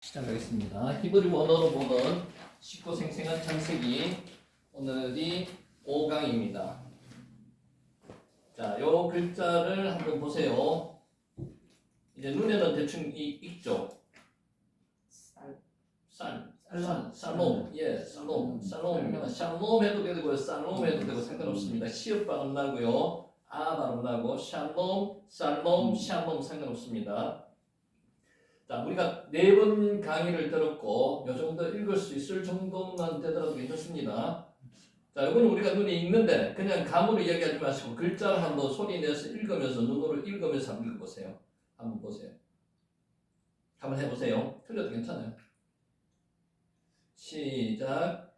시작하겠습니다. 히브리 원어로 보는 쉽고 생생한 창세기, 오늘이 5강입니다. 자, 요 글자를 한번 보세요. 이제 눈에는 대충 익죠. 살롬, 살롬입니다. 샬롬 해도 되고 살롬 해도 되고 상관없습니다. 시읍 발음 나고요, 아 발음 나고 샬롬, 살롬, 샬롬 상관없습니다. 자, 우리가 4번 강의를 들었고 요 정도 읽을 수 있을 정도만 되더라도 괜찮습니다. 자, 이거는 우리가 눈이 읽는데 그냥 감으로 이야기하지 마시고 글자를 한번 소리 내서 읽으면서 눈으로 읽으면서 한번 읽어보세요. 한번 보세요. 한번 해보세요. 틀려도 괜찮아요. 시작.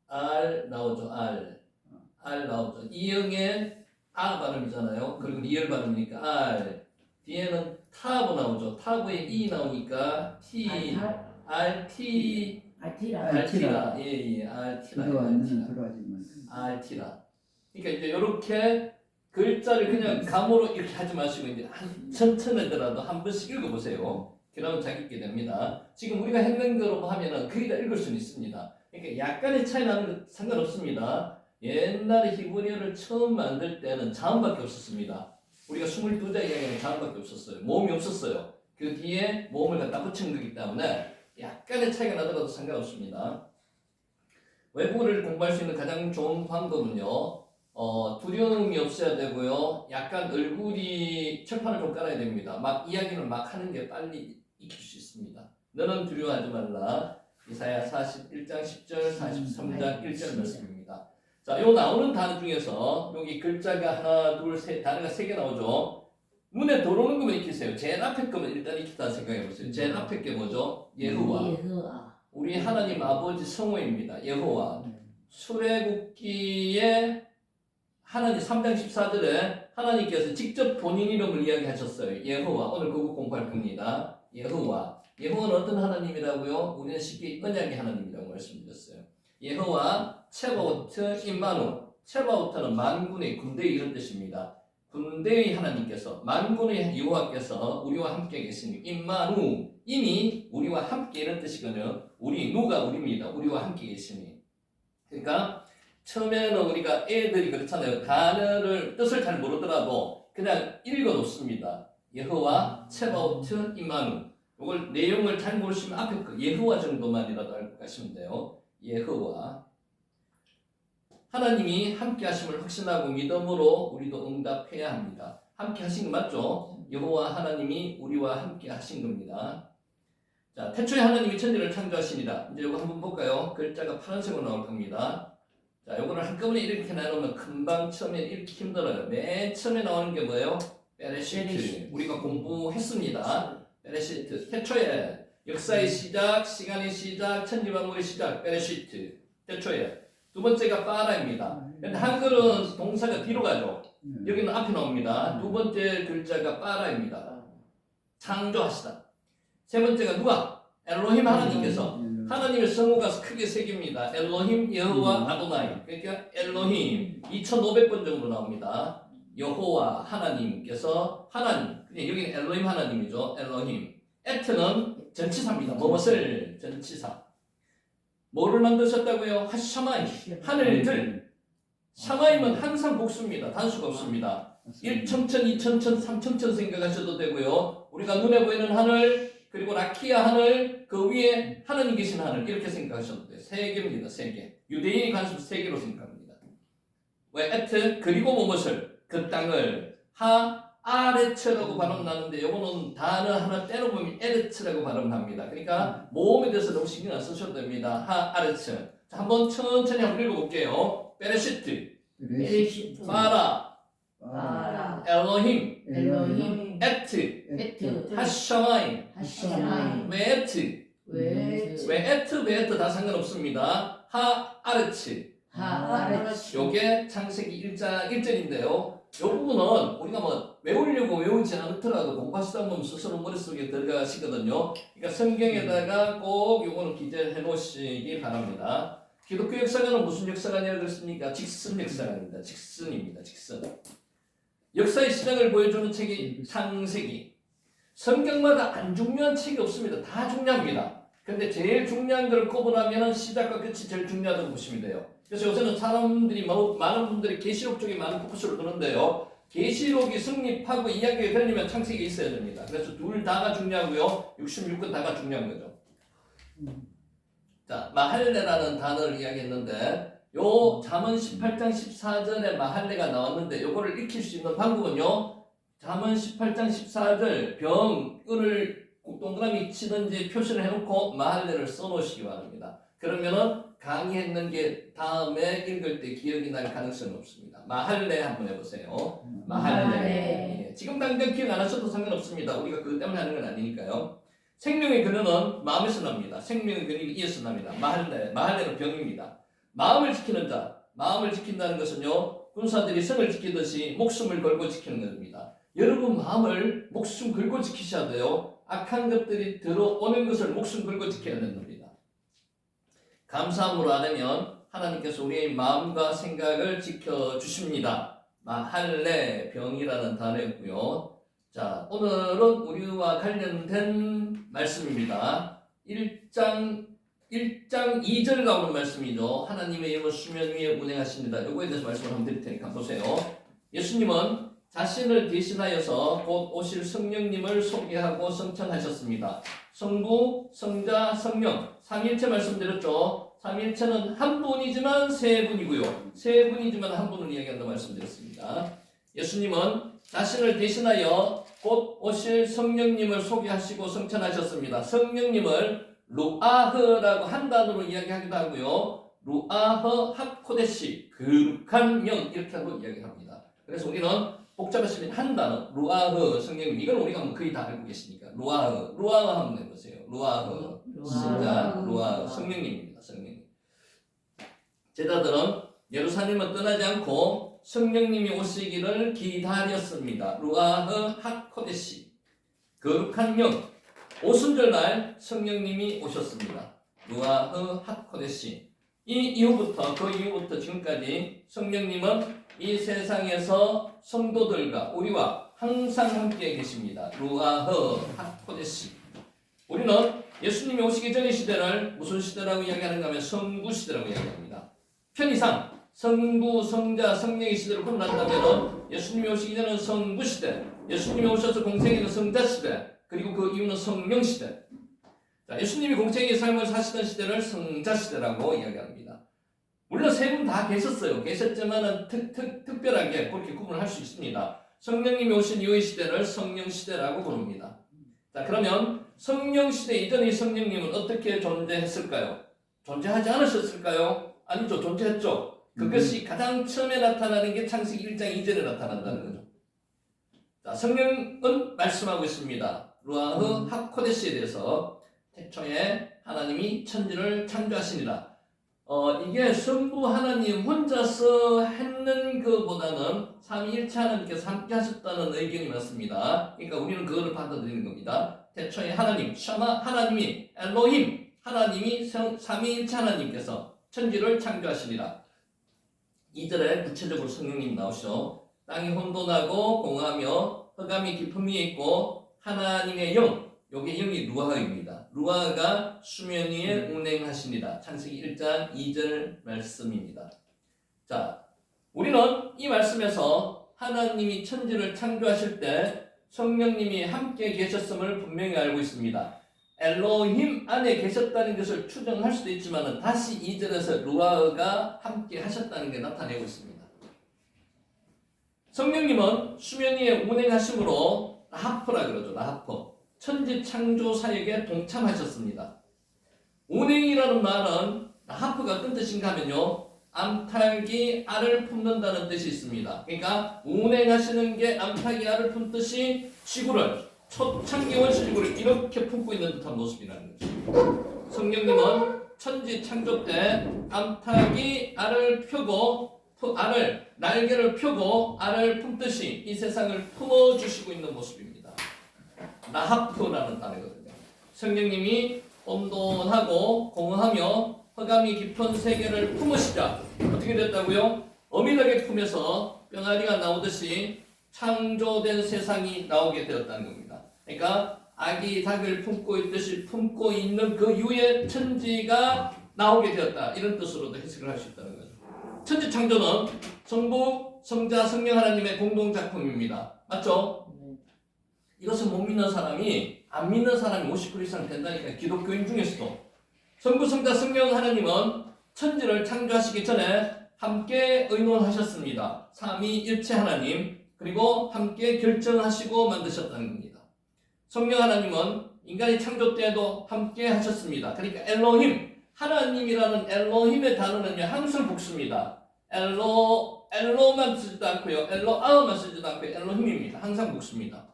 알 나오죠. 알 나오죠. 이응의 아 발음이잖아요. 그리고 리을 발음이니까 알. 뒤에는 타브 나오죠. 타브에 이 나오니까 T, RT, 알티라. 예, 알티라. 알티라. 그러니까 이제 이렇게 글자를 그냥 감으로 이렇게 하지 마시고 이제 천천히더라도 한 번씩 읽어보세요. 그러면 잘 읽게 됩니다. 지금 우리가 했는 거로 하면은 거의 다 읽을 수는 있습니다. 그러니까 약간의 차이 나는 건 상관없습니다. 옛날에 히브리어를 처음 만들 때는 자음밖에 없었습니다. 우리가 22자에는 자음밖에 없었어요. 모음이 없었어요. 그 뒤에 모음을 갖다 붙인 거기 때문에 약간의 차이가 나더라도 상관없습니다. 외국어를 공부할 수 있는 가장 좋은 방법은요, 두려움이 없어야 되고요, 약간 얼굴이 철판을 좀 깔아야 됩니다. 막 이야기를 막 하는 게 빨리 익힐 수 있습니다. 너는 두려워하지 말라. 이사야 41장 10절, 43장 1절 말씀입니다. 자, 요 나오는 단어 중에서 여기 글자가 하나, 둘, 셋, 단어가 3개 나오죠. 눈에 들어오는 것만 익히세요. 제일 앞에 거면 일단 익히다 생각해 보세요. 제일 앞에 게 뭐죠? 여호와. 우리 하나님 아버지 성호입니다. 여호와. 출애굽기에 하나님 3장 14절에 하나님께서 직접 본인 이름을 이야기하셨어요. 여호와. 오늘 그거 공부할 겁니다. 여호와. 여호와는 어떤 하나님이라고요? 우리는 쉽게 언약의 하나님이라고 말씀드렸어요. 여호와 체바오트 임마누. 체바오트는 만군의 군대 이런 뜻입니다. 군대의 하나님께서, 만군의 여호와께서 우리와 함께 계시니 임마누, 이미 우리와 함께 이런 뜻이거든요. 우리, 누가 우리입니다. 우리와 함께 계시니. 그러니까 처음에는 우리가 애들이 그렇잖아요. 단어를 뜻을 잘 모르더라도 그냥 읽어놓습니다. 여호와 체바오트 임마누. 이걸 내용을 잘 모르시면 앞에 그 여호와 정도만이라도 알고 가시면 돼요. 여호와. 하나님이 함께 하심을 확신하고 믿음으로 우리도 응답해야 합니다. 함께 하신 거 맞죠? 여호와 하나님이 우리와 함께 하신 겁니다. 자, 태초에 하나님이 천지를 창조하시니라. 이제 이거 한번 볼까요? 글자가 파란색으로 나올 겁니다. 자, 요거를 한꺼번에 이렇게 나누면 금방 처음에 읽기 힘들어요. 맨 처음에 나오는 게 뭐예요? 베레시트. 우리가 공부했습니다. 베레시트. 태초에 역사의 시작, 시간의 시작, 천지만물의 시작. 베레시트. 태초에. 두 번째가 빠라입니다. 근데 한글은 동사가 뒤로 가죠. 여기는 앞에 나옵니다. 두 번째 글자가 빠라입니다. 창조하시다. 세 번째가 누가? 엘로힘 하나님께서. 하나님의 성우가 크게 새깁니다. 엘로힘, 여호와, 아도나이. 그러니까 엘로힘 2500번 정도 나옵니다. 여호와 하나님께서 하나님. 여기는 엘로힘 하나님이죠. 엘로힘. 에트는 전치사입니다. 무엇을 전치사. 뭐를 만드셨다고요? 하샤마이. 하늘들. 샤마임은 항상 복수입니다. 단수가 없습니다. 1청천, 2청천, 3청천 생각하셔도 되고요. 우리가 눈에 보이는 하늘, 그리고 라키아 하늘, 그 위에 하나님 계신 하늘, 이렇게 생각하셔도 돼요. 3개입니다. 3개. 유대인이 관습 3개로 생각합니다. 왜? 에트, 그리고 무엇을? 그 땅을. 아레츠라고 발음 나는데 요거는 단어 하나 떼놓으면 에르츠라고 발음합니다. 그러니까 모음에 대해서 너무 신경 안 쓰셔도 됩니다. 아레츠. 자, 한번 천천히 한번 읽어볼게요. 베레시트, 바라, 엘로힘, 에트, 하샤마임. 왜 에트? 왜 에트 다 상관없습니다. 아레츠. 요게 창세기 1절인데요. 이 부분은 우리가 뭐 외우려고 외우지 않더라도 공부하시다 보면 스스로 머릿속에 들어가시거든요. 그러니까 성경에다가 꼭 이거는 기재해 놓으시기 바랍니다. 기독교 역사관은 무슨 역사관이라고 그랬습니까? 직선 역사관입니다. 직선입니다. 직선. 역사의 시작을 보여주는 책이 창세기. 성경마다 안 중요한 책이 없습니다. 다 중요합니다. 근데 제일 중요한 걸 꼽으라면 시작과 끝이 제일 중요하다고 보시면 돼요. 그래서 요새는 사람들이 많은 분들이 계시록 쪽에 많은 포커스를 두는데요. 계시록이 성립하고 이야기가 되려면 창세기가 있어야 됩니다. 그래서 둘 다가 중요하고요. 66권 다가 중요한 거죠. 자, 마할레라는 단어를 이야기했는데 요 잠언 18장 14절에 마할레가 나왔는데 요거를 익힐 수 있는 방법은요. 잠언 18장 14절 병을 동그라미 치든지 표시를 해놓고 마할레를 써놓으시기 바랍니다. 그러면은 강의했는 게 다음에 읽을 때 기억이 날 가능성이 없습니다. 마할레 한번 해보세요. 마할레. 예, 지금 당장 기억 안 하셔도 상관없습니다. 우리가 그것 때문에 하는 건 아니니까요. 생명의 근원은 마음에서 납니다. 생명의 근원이 이에서 납니다. 마할레는 병입니다. 마음을 지키는 자, 마음을 지킨다는 것은요, 군사들이 성을 지키듯이 목숨을 걸고 지키는 겁니다. 여러분 마음을 목숨 걸고 지키셔야 돼요. 악한 것들이 들어오는 것을 목숨 걸고 지켜야 되는 겁니다. 감사함으로 하려면 하나님께서 우리의 마음과 생각을 지켜주십니다. 마할레 병이라는 단어였고요. 자, 오늘은 우리와 관련된 말씀입니다. 1장 2절 나오는 말씀이죠. 하나님의 이름은 수면 위에 운행하십니다. 이거에 대해서 말씀을 한번 드릴 테니까 보세요. 예수님은 자신을 대신하여서 곧 오실 성령님을 소개하고 성천하셨습니다. 성부, 성자, 성령 삼위일체 말씀드렸죠. 삼위일체는 한 분이지만 세 분이고요. 세 분이지만 한 분을 이야기한다고 말씀드렸습니다. 예수님은 자신을 대신하여 곧 오실 성령님을 소개하시고 성천하셨습니다. 성령님을 루아흐라고 한 단어로 이야기하기도 하고요. 루아흐 하코데시 거룩한 영 이렇게 하고 이야기합니다. 그래서 우리는 복잡하시면 한 단어 루아흐 성령님 이건 우리가 거의 다 알고 계시니까 루아흐 한번 해보세요. 루아흐 진짜 루아흐 성령님입니다. 성령님. 제자들은 예루살렘을 떠나지 않고 성령님이 오시기를 기다렸습니다. 루아흐 하코데시 거룩한 영 오순절날 성령님이 오셨습니다. 루아흐 하코데시 그 이후부터 지금까지 성령님은 이 세상에서 성도들과 우리와 항상 함께 계십니다. 루아흐 하코데시. 우리는 예수님이 오시기 전의 시대를 무슨 시대라고 이야기하는가 하면 성부 시대라고 이야기합니다. 편의상 성부, 성자, 성령의 시대를 구분한다면 예수님이 오시기 전에는 성부 시대, 예수님이 오셔서 공생애는 성자 시대, 그리고 그 이유는 성령 시대. 자, 예수님이 공생의 삶을 사시던 시대를 성자 시대라고 이야기합니다. 물론 세 분 다 계셨지만은 특별하게 그렇게 구분할 수 있습니다. 성령님이 오신 이후의 시대를 성령 시대라고 부릅니다. 자, 그러면 성령 시대 이전의 성령님은 어떻게 존재했을까요? 존재하지 않으셨을까요? 아니죠, 존재했죠. 그것이 가장 처음에 나타나는 게 창세기 1장 2절에 나타난다는 거죠. 자, 성령은 말씀하고 있습니다. 루아흐 하코데시에 대해서 태초에 하나님이 천지를 창조하시니라. 이게 성부 하나님 혼자서 했는 것보다는 삼위일체 하나님께서 함께 하셨다는 의견이 많습니다. 그러니까 우리는 그거를 받아들이는 겁니다. 태초에 하나님이 엘로힘 하나님이 삼위일체 하나님께서 천지를 창조하시니라. 2절에 구체적으로 성령님이 나오시죠. 땅이 혼돈하고 공하며 흑암이 깊음 위에 있고 하나님의 영, 요게 영이 루아흐입니다. 루아흐가 수면 위에 운행하시니라. 창세기 1장 2절 말씀입니다. 자, 우리는 이 말씀에서 하나님이 천지를 창조하실 때 성령님이 함께 계셨음을 분명히 알고 있습니다. 엘로힘 안에 계셨다는 것을 추정할 수도 있지만 다시 2절에서 루아흐가 함께 하셨다는 게 나타내고 있습니다. 성령님은 수면 위에 운행하심으로 라하프라 그러죠. 라하프. 천지 창조 사역에 동참하셨습니다. 운행이라는 말은 라하프가 어떤 뜻인가 하면요. 암탉이 알을 품는다는 뜻이 있습니다. 그러니까 운행하시는 게 암탉이 알을 품듯이 지구를 초창기 원시지구를 이렇게 품고 있는 듯한 모습이라는 거죠. 성령님은 천지 창조 때 암탉이 알을 펴고 날개를 펴고 알을 품듯이 이 세상을 품어주시고 있는 모습입니다. 라하프라는 단어거든요. 성령님이 온돈하고 공허하며 흑암이 깊은 세계를 품으시자 어떻게 됐다고요? 어미닭의 품에서 병아리가 나오듯이 창조된 세상이 나오게 되었다는 겁니다. 그러니까 아기 닭을 품고 있듯이 품고 있는 그 유의 천지가 나오게 되었다. 이런 뜻으로도 해석을 할 수 있다는 거죠. 천지 창조는 성부, 성자, 성령 하나님의 공동 작품입니다. 맞죠? 이것을 못 믿는 사람이 안 믿는 사람이 50% 이상 된다니까. 기독교인 중에서도 성부, 성자, 성령 하나님은 천지를 창조하시기 전에 함께 의논하셨습니다. 삼위일체 하나님, 그리고 함께 결정하시고 만드셨다는 겁니다. 성령 하나님은 인간이 창조 때에도 함께 하셨습니다. 그러니까 엘로힘, 하나님이라는 엘로힘의 단어는요 항상 복수입니다. 엘로만 쓰지도 않고요, 엘로아만 쓰지도 않고 엘로힘입니다. 항상 복수입니다.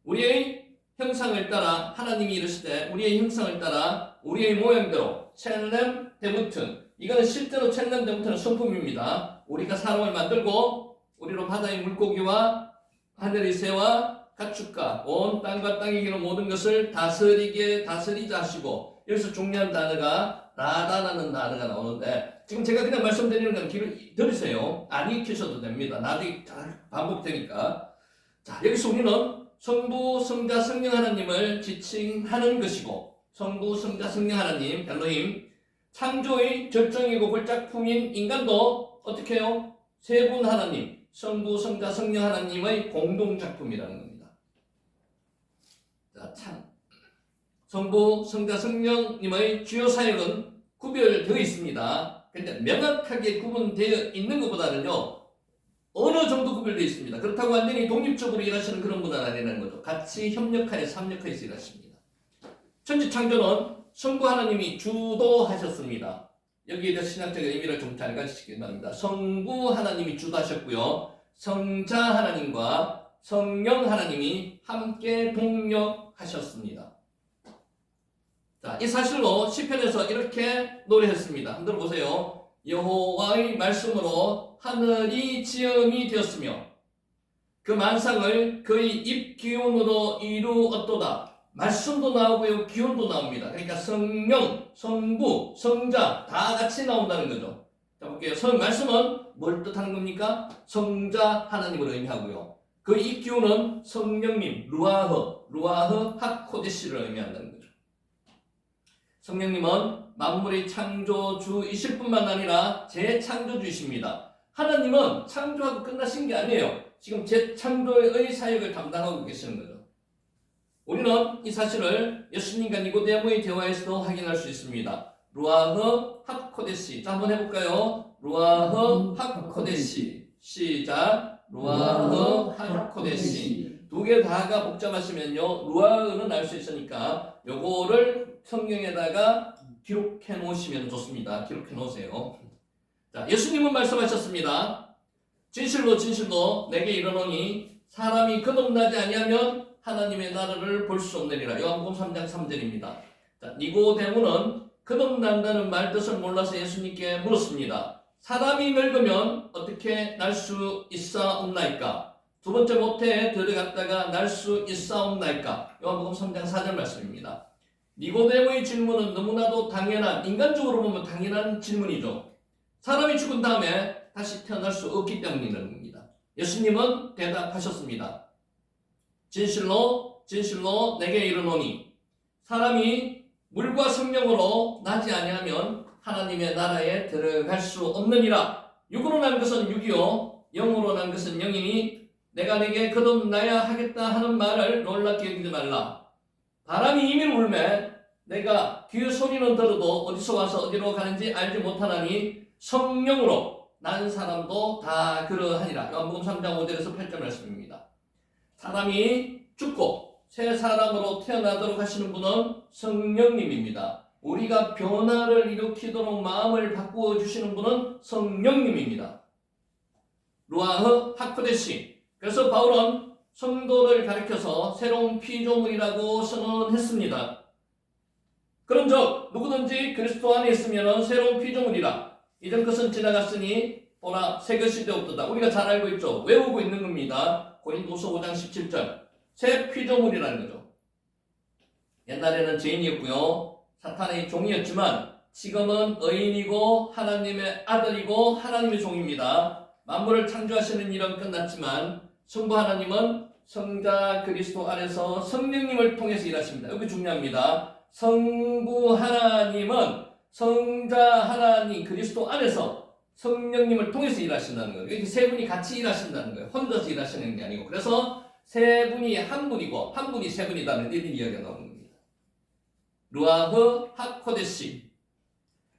우리의 형상을 따라 하나님이 이르시되 우리의 형상을 따라 우리의 모양대로 첼렘 데무튼, 이거는 실제로 첼렘 데무튼은 성품입니다. 우리가 사람을 만들고 우리로 바다의 물고기와 하늘의 새와 가축과 온 땅과 땅에 기는 모든 것을 다스리자 하시고, 여기서 중요한 단어가 라다라는 단어가 나오는데, 지금 제가 그냥 말씀드리는 건 귀를 들으세요. 안 익히셔도 됩니다. 나중에 잘 반복되니까. 자, 여기서 우리는 성부, 성자, 성령 하나님을 지칭하는 것이고, 성부, 성자, 성령 하나님, 엘로힘, 창조의 절정이고 골작품인 인간도 어떻게 해요? 세 분 하나님, 성부, 성자, 성령 하나님의 공동작품이라는 겁니다. 자, 성부, 성자, 성령님의 주요 사역은 구별되어 있습니다. 근데 명확하게 구분되어 있는 것보다는요, 어느 정도 구별되어 있습니다. 그렇다고 완전히 독립적으로 일하시는 그런 분은 아니라는 거죠. 같이 협력하여서 협력해서 일하십니다. 천지 창조는 성부 하나님이 주도하셨습니다. 여기에 대해서 신학적 의미를 좀 잘 가지시기 바랍니다. 성부 하나님이 주도하셨고요, 성자 하나님과 성령 하나님이 함께 동력하셨습니다. 자, 이 사실로 시편에서 이렇게 노래했습니다. 한번 들어보세요. 여호와의 말씀으로 하늘이 지음이 되었으며 그 만상을 그의 입 기운으로 이루었도다. 말씀도 나오고요, 기운도 나옵니다. 그러니까 성령, 성부, 성자 다 같이 나온다는 거죠. 자, 볼게요. 말씀은 뭘 뜻하는 겁니까? 성자 하나님을 의미하고요, 그 입 기운은 성령님, 루아흐 하코데시를 의미한다는 거죠. 성령님은 만물의 창조주이실 뿐만 아니라 재창조주이십니다. 하나님은 창조하고 끝나신 게 아니에요. 지금 재창조의 사역을 담당하고 계시는 거죠. 우리는 이 사실을 예수님과 니고데모의 대화에서도 확인할 수 있습니다. 루아흐 하코데시. 자, 한번 해볼까요? 루아흐 하코데시. 시작. 루아흐 하코데시. 두 개 다가 복잡하시면요, 루아흐는 알 수 있으니까 요거를 성경에다가 기록해 놓으시면 좋습니다. 기록해 놓으세요. 자, 예수님은 말씀하셨습니다. 진실로 진실로 내게 이르노니 사람이 거듭나지 아니하면 하나님의 나라를 볼 수 없느니라. 요한복음 3장 3절입니다. 자, 니고데모는 거듭난다는 말 뜻을 몰라서 예수님께 물었습니다. 사람이 늙으면 어떻게 날 수 있사옵나이까? 두 번째 모태에 들어갔다가 날 수 있사옵나이까? 요한복음 3장 4절 말씀입니다. 니고데모의 질문은 너무나도 당연한, 인간적으로 보면 당연한 질문이죠. 사람이 죽은 다음에 다시 태어날 수 없기 때문이라는 겁니다. 예수님은 대답하셨습니다. 진실로 진실로 내게 이르노니 사람이 물과 성령으로 나지 아니하면 하나님의 나라에 들어갈 수 없느니라. 육으로 난 것은 육이요 영으로 난 것은 영이니 내가 내게 거듭나야 하겠다 하는 말을 놀랍게 여기지 말라. 바람이 이미 울매 내가 귀의 소리는 들어도 어디서 와서 어디로 가는지 알지 못하나니 성령으로 난 사람도 다 그러하니라. 요한복음 3장 5절에서 8절 말씀입니다. 사람이 죽고 새 사람으로 태어나도록 하시는 분은 성령님입니다. 우리가 변화를 일으키도록 마음을 바꾸어 주시는 분은 성령님입니다. 루아흐 하코데시. 그래서 바울은 성도를 가리켜서 새로운 피조물이라고 선언했습니다. 그런즉 누구든지 그리스도 안에 있으면 새로운 피조물이라. 이전 것은 지나갔으니 보라 새 것이 되었도다. 우리가 잘 알고 있죠. 외우고 있는 겁니다. 고린도서 5장 17절. 새 피조물이라는 거죠. 옛날에는 죄인이었고요, 사탄의 종이었지만 지금은 의인이고 하나님의 아들이고 하나님의 종입니다. 만물을 창조하시는 일은 끝났지만 성부 하나님은 성자 그리스도 안에서 성령님을 통해서 일하십니다. 여기 중요합니다. 성부 하나님은 성자 하나님 그리스도 안에서 성령님을 통해서 일하신다는 거예요. 이렇게 세 분이 같이 일하신다는 거예요. 혼자서 일하시는 게 아니고. 그래서 세 분이 한 분이고 한 분이 세 분이다는 이런 이야기가 나오는 겁니다. 루아흐 하코데시.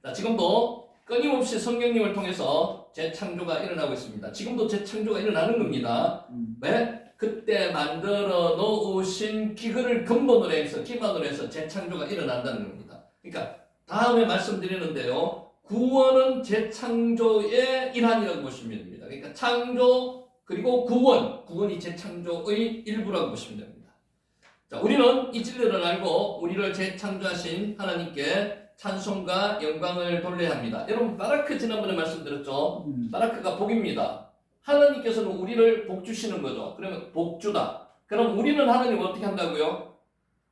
자, 지금도 끊임없이 성령님을 통해서 재창조가 일어나고 있습니다. 지금도 재창조가 일어나는 겁니다. 왜? 그때 만들어 놓으신 기근을 근본으로 해서 기반으로 해서 재창조가 일어난다는 겁니다. 그러니까 다음에 말씀드리는데요. 구원은 재창조의 일환이라고 보시면 됩니다. 그러니까 창조 그리고 구원이 재창조의 일부라고 보시면 됩니다. 자, 우리는 이 진리를 알고 우리를 재창조하신 하나님께 찬송과 영광을 돌려야 합니다. 여러분 바라크 지난번에 말씀드렸죠. 바라크가 복입니다. 하나님께서는 우리를 복 주시는 거죠. 그러면 복주다. 그럼 우리는 하나님을 어떻게 한다고요?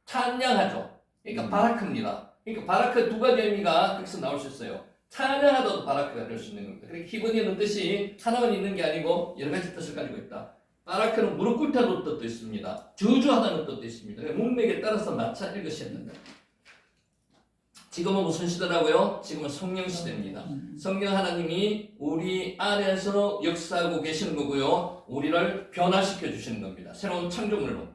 찬양하죠. 그러니까 바라크입니다. 그러니까 바라크 두 가지 의미가 거기서 나올 수 있어요. 찬양하다도 바라크가 될 수 있는 겁니다. 그러니까 히브리어는 뜻이 하나만 있는 게 아니고 여러 가지 뜻을 가지고 있다. 바라크는 무릎 꿇다는 뜻도 있습니다. 저주하다는 뜻도 있습니다. 문맥에 따라서 맞춰 읽으셔야 된다. 지금은 무슨 시대라고요? 지금은 성령 시대입니다. 성령 하나님이 우리 안에서 역사하고 계시는 거고요. 우리를 변화시켜 주시는 겁니다. 새로운 창조물로.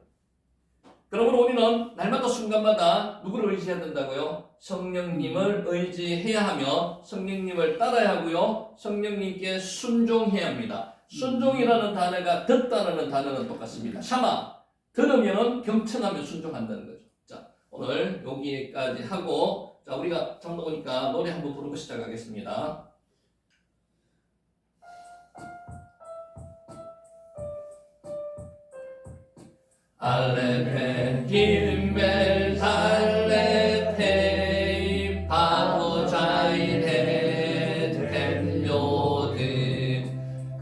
그러므로 우리는 날마다 순간마다 누구를 의지해야 된다고요? 성령님을 의지해야 하며 성령님을 따라야 하고요. 성령님께 순종해야 합니다. 순종이라는 단어가 듣다라는 단어는 똑같습니다. 샤마, 들으면 경청하며 순종한다는 거죠. 자, 오늘 여기까지 하고 자, 우리가 장도 오니까 노래 한번 부르고 시작하겠습니다. 알레페 힘멜 달레페 바보자이레 템묘드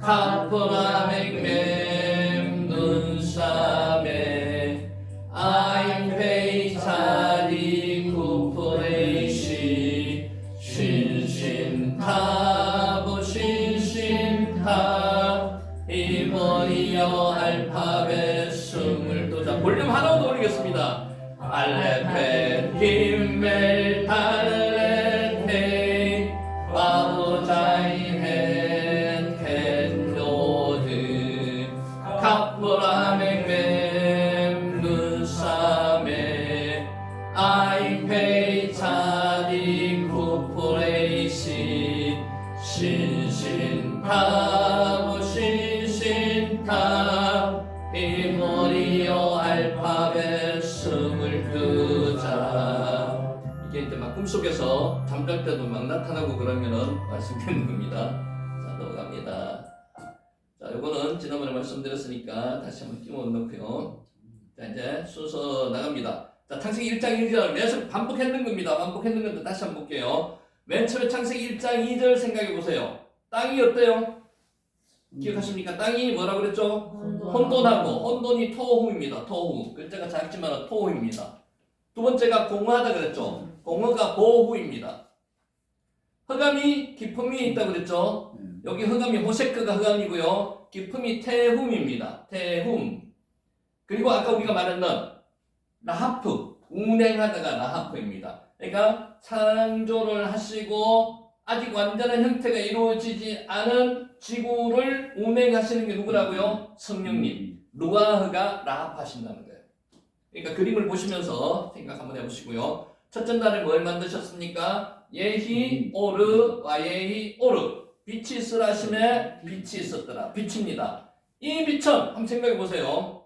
카프라맹mem눈사메 아임페이 자리 쿠프레이시 신신타부 신신타 이머리어 알파벳 볼륨 하나 더 올리겠습니다. 알레페 힘멜 달레페 바보자이헨 켄노드 카프라맹mem눈사메 아이페이 자디 쿠프레이시 신신타부 신신타 이머리어 알파벳 숨을 끄자. 이게 이제 막 꿈속에서 잠잘 때도 막 나타나고 그러면은 말씀드리는 겁니다. 자, 넘어갑니다. 자, 요거는 지난번에 말씀드렸으니까 다시 한번 끼워 넣고요. 자, 이제 순서 나갑니다. 자, 창세기 1장 1절 계속 반복했는 겁니다. 반복했는 건데 다시 한번 볼게요. 맨 처음에 창세기 1장 2절 생각해 보세요. 땅이 어때요? 기억하십니까? 땅이 뭐라고 그랬죠? 혼돈하고 혼돈이 토후입니다. 토후. 글자가 작지만 토후입니다. 두 번째가 공허하다 그랬죠? 공허가 보후입니다. 흑암이 깊음이 있다고 그랬죠? 여기 흑암이 호세크가 흑암이고요. 깊음이 태훔입니다. 태훔. 그리고 아까 우리가 말했던 라하프. 운행하다가 라하프입니다. 그러니까 창조를 하시고 아직 완전한 형태가 이루어지지 않은 지구를 운행하시는 게 누구라고요? 성령님. 루아흐가 라합하신다는 거예요. 그러니까 그림을 보시면서 생각 한번 해보시고요. 첫째 날에 뭘 만드셨습니까? 예히 오르 와예히 오르. 빛이 있으라 하심에 빛이 있었더라. 빛입니다. 이 빛은 한번 생각해 보세요.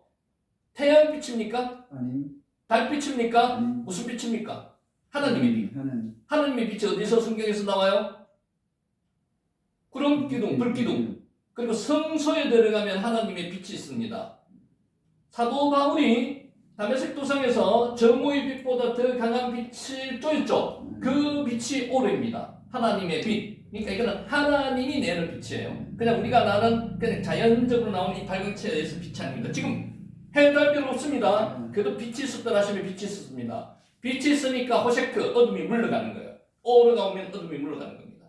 태양 빛입니까? 아니. 달빛입니까? 아니. 무슨 빛입니까? 하나님의 빛. 하나님의 빛이 어디서 성경에서 나와요? 구름 기둥, 불 기둥. 그리고 성소에 들어가면 하나님의 빛이 있습니다. 사도 바울이 다메섹 도상에서 정오의 빛보다 더 강한 빛을 쫓죠. 그 빛이 오르입니다. 하나님의 빛. 그러니까 이거는 하나님이 내는 빛이에요. 그냥 우리가 나는 그냥 자연적으로 나오는 이 발광체에 의해서 빛이 아닙니다. 지금 해, 달, 별 없습니다. 그래도 빛이 있었더라 하시면 빛이 있었습니다. 빛이 있으니까 호세크, 어둠이 물러가는 거예요. 오르가 오면 어둠이 물러가는 겁니다.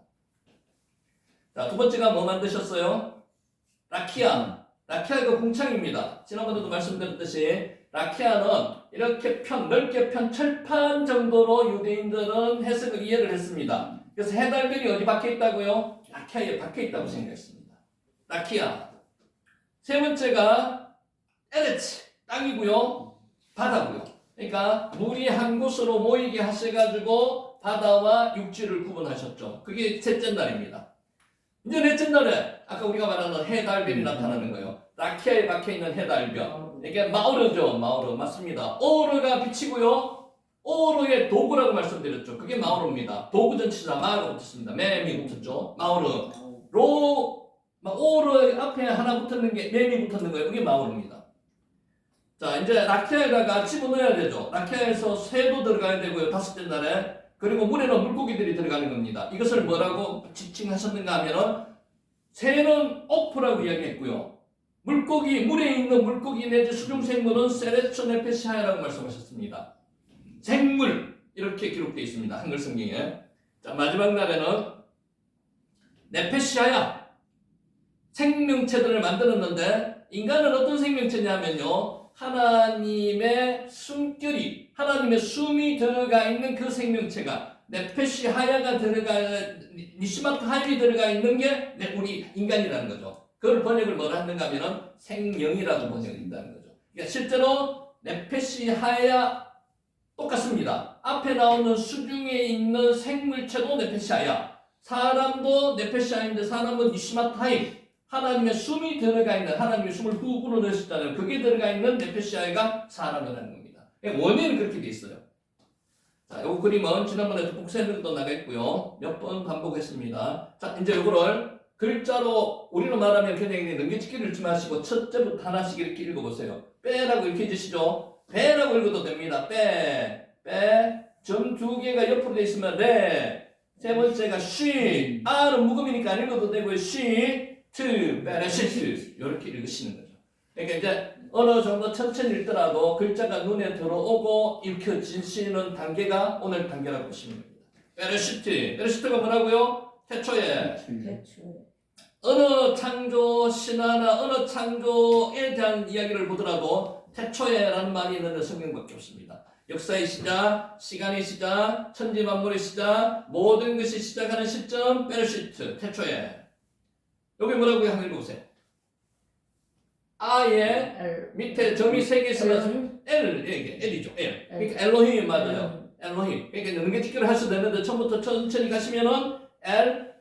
자, 두 번째가 뭐 만드셨어요? 라키아. 라키아가 궁창입니다. 지난번에도 말씀드렸듯이 라키아는 이렇게 넓게 편 철판 정도로 유대인들은 해석을 이해를 했습니다. 그래서 해달변이 어디 박혀 있다고요? 라키아에 박혀 있다고 생각했습니다. 라키아. 세 번째가 에레츠, 땅이고요. 바다고요. 그러니까 물이 한 곳으로 모이게 하셔가지고 바다와 육지를 구분하셨죠. 그게 셋째 날입니다. 이제 넷째 날에 아까 우리가 말하는 해달변이 나타나는 거예요. 라키아에 박혀있는 해달변. 이게 마오르죠. 마오르 맞습니다. 오르가 빛이고요. 오르의 도구라고 말씀드렸죠. 그게 마오르입니다. 도구 전치사 마가 붙었습니다. 맴이 붙었죠. 마오르. 오르 앞에 하나 붙었는 게 맴이 붙었는 거예요. 그게 마오르입니다. 자, 이제 라키아에다가 집어넣어야 되죠. 라키아에서 새도 들어가야 되고요. 다섯째 날에. 그리고 물에는 물고기들이 들어가는 겁니다. 이것을 뭐라고 지칭하셨는가 하면은 새는 오프라고 이야기했고요. 물에 있는 물고기 내지 수중생물은 세레초네페시아라고 말씀하셨습니다. 생물 이렇게 기록되어 있습니다. 한글 성경에. 자, 마지막 날에는 네페시아야 생명체들을 만들었는데 인간은 어떤 생명체냐면요. 하나님의 숨결이 하나님의 숨이 들어가 있는 그 생명체가 네페시 하야가 니시마트 하임이 들어가 있는 게 우리 인간이라는 거죠. 그걸 번역을 뭐라 하는가 하면은 생명이라고 번역을 한다는 거죠. 그러니까 실제로 네페시 하야 똑같습니다. 앞에 나오는 수중에 있는 생물체도 네페시 하야. 사람도 네페시 하야인데 사람은 니시마트 하임. 하나님의 숨이 들어가 있는 하나님의 숨을 후 불어넣으셨다는 그게 들어가 있는 네페시아가 사람이라는 겁니다. 원인은 그렇게 돼 있어요. 자, 이 그림은 지난번에 복사해도 나가 있고요. 몇 번 반복했습니다. 자, 이제 이거를 글자로 우리로 말하면 그냥 넘겨찍기를 읽지 마시고 첫째부터 하나씩 이렇게 읽어보세요. 빼라고 이렇게 해주시죠. 배라고 읽어도 됩니다. 빼. 점 두 개가 옆으로 돼 있으면 네. 세 번째가 쉬. R은 묵음이니까 안 읽어도 되고요. 쉬. 베레시트 이렇게 읽으시는 거죠. 그러니까 이제 어느 정도 천천히 읽더라도 글자가 눈에 들어오고 읽혀지시는 단계가 오늘 단계라고 보시면 됩니다. 베레시트가 뭐라고요? 태초에 어느 창조 신화나 어느 창조에 대한 이야기를 보더라도 태초에라는 말이 있는데 성경밖에 없습니다. 역사의 시작, 시간의 시작, 천지만물의 시작, 모든 것이 시작하는 시점 베레시트 태초에. 여기 뭐라고요? 한번 읽어보세요. 아예 밑에 점이 세 개 있으면 L이죠. L. 그러니까 엘로힘 맞아요. 엘로힘. 그러니까 넘겨찍기를 하셔도 되는데 처음부터 천천히 가시면은 L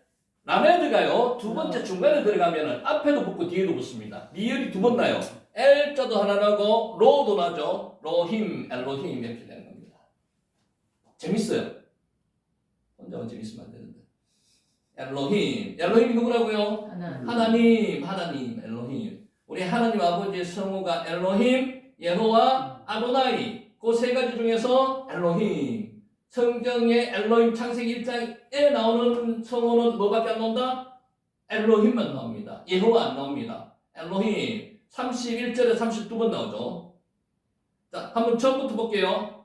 라메드가요. 두 번째 중간에 들어가면은 앞에도 붙고 뒤에도 붙습니다. 미열이 두 번 나요. L자도 하나 나고 로도 나죠. 로힘, 엘로힘 이렇게 되는 겁니다. 재밌어요. 혼자만 재밌으면 안 되는데. 엘로힘이 누구라고요? 하나님, 엘로힘. 우리 하나님 아버지의 성우가 엘로힘, 예호와, 아도나이. 그 세 가지 중에서 엘로힘. 성경의 엘로힘 창세기 1장에 나오는 성우는 뭐밖에 안 나온다? 엘로힘만 나옵니다. 예호와 안 나옵니다. 엘로힘. 31절에 32번 나오죠. 자, 한번 처음부터 볼게요.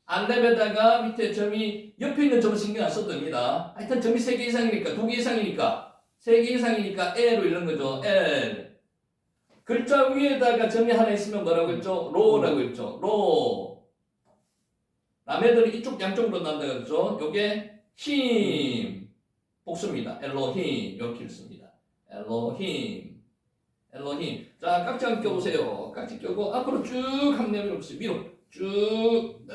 알렙에다가 밑에 점이 옆에 있는 점을 신경 안 써도 됩니다. 하여튼 점이 3개 이상이니까 2개 이상이니까 3개 이상이니까 L로 읽는 거죠. L. 글자 위에다가 점이 하나 있으면 뭐라고 했죠? 로라고 했죠. 로. 라메들이 이쪽 양쪽으로 난다고 했죠. 요게 힘. 복수입니다. 엘로힘. 이렇게 읽습니다. 엘로힘. 자, 깍지 한번 껴보세요. 깍지 껴고 앞으로 쭉 한번 내밀어보세요. 위로. 쭉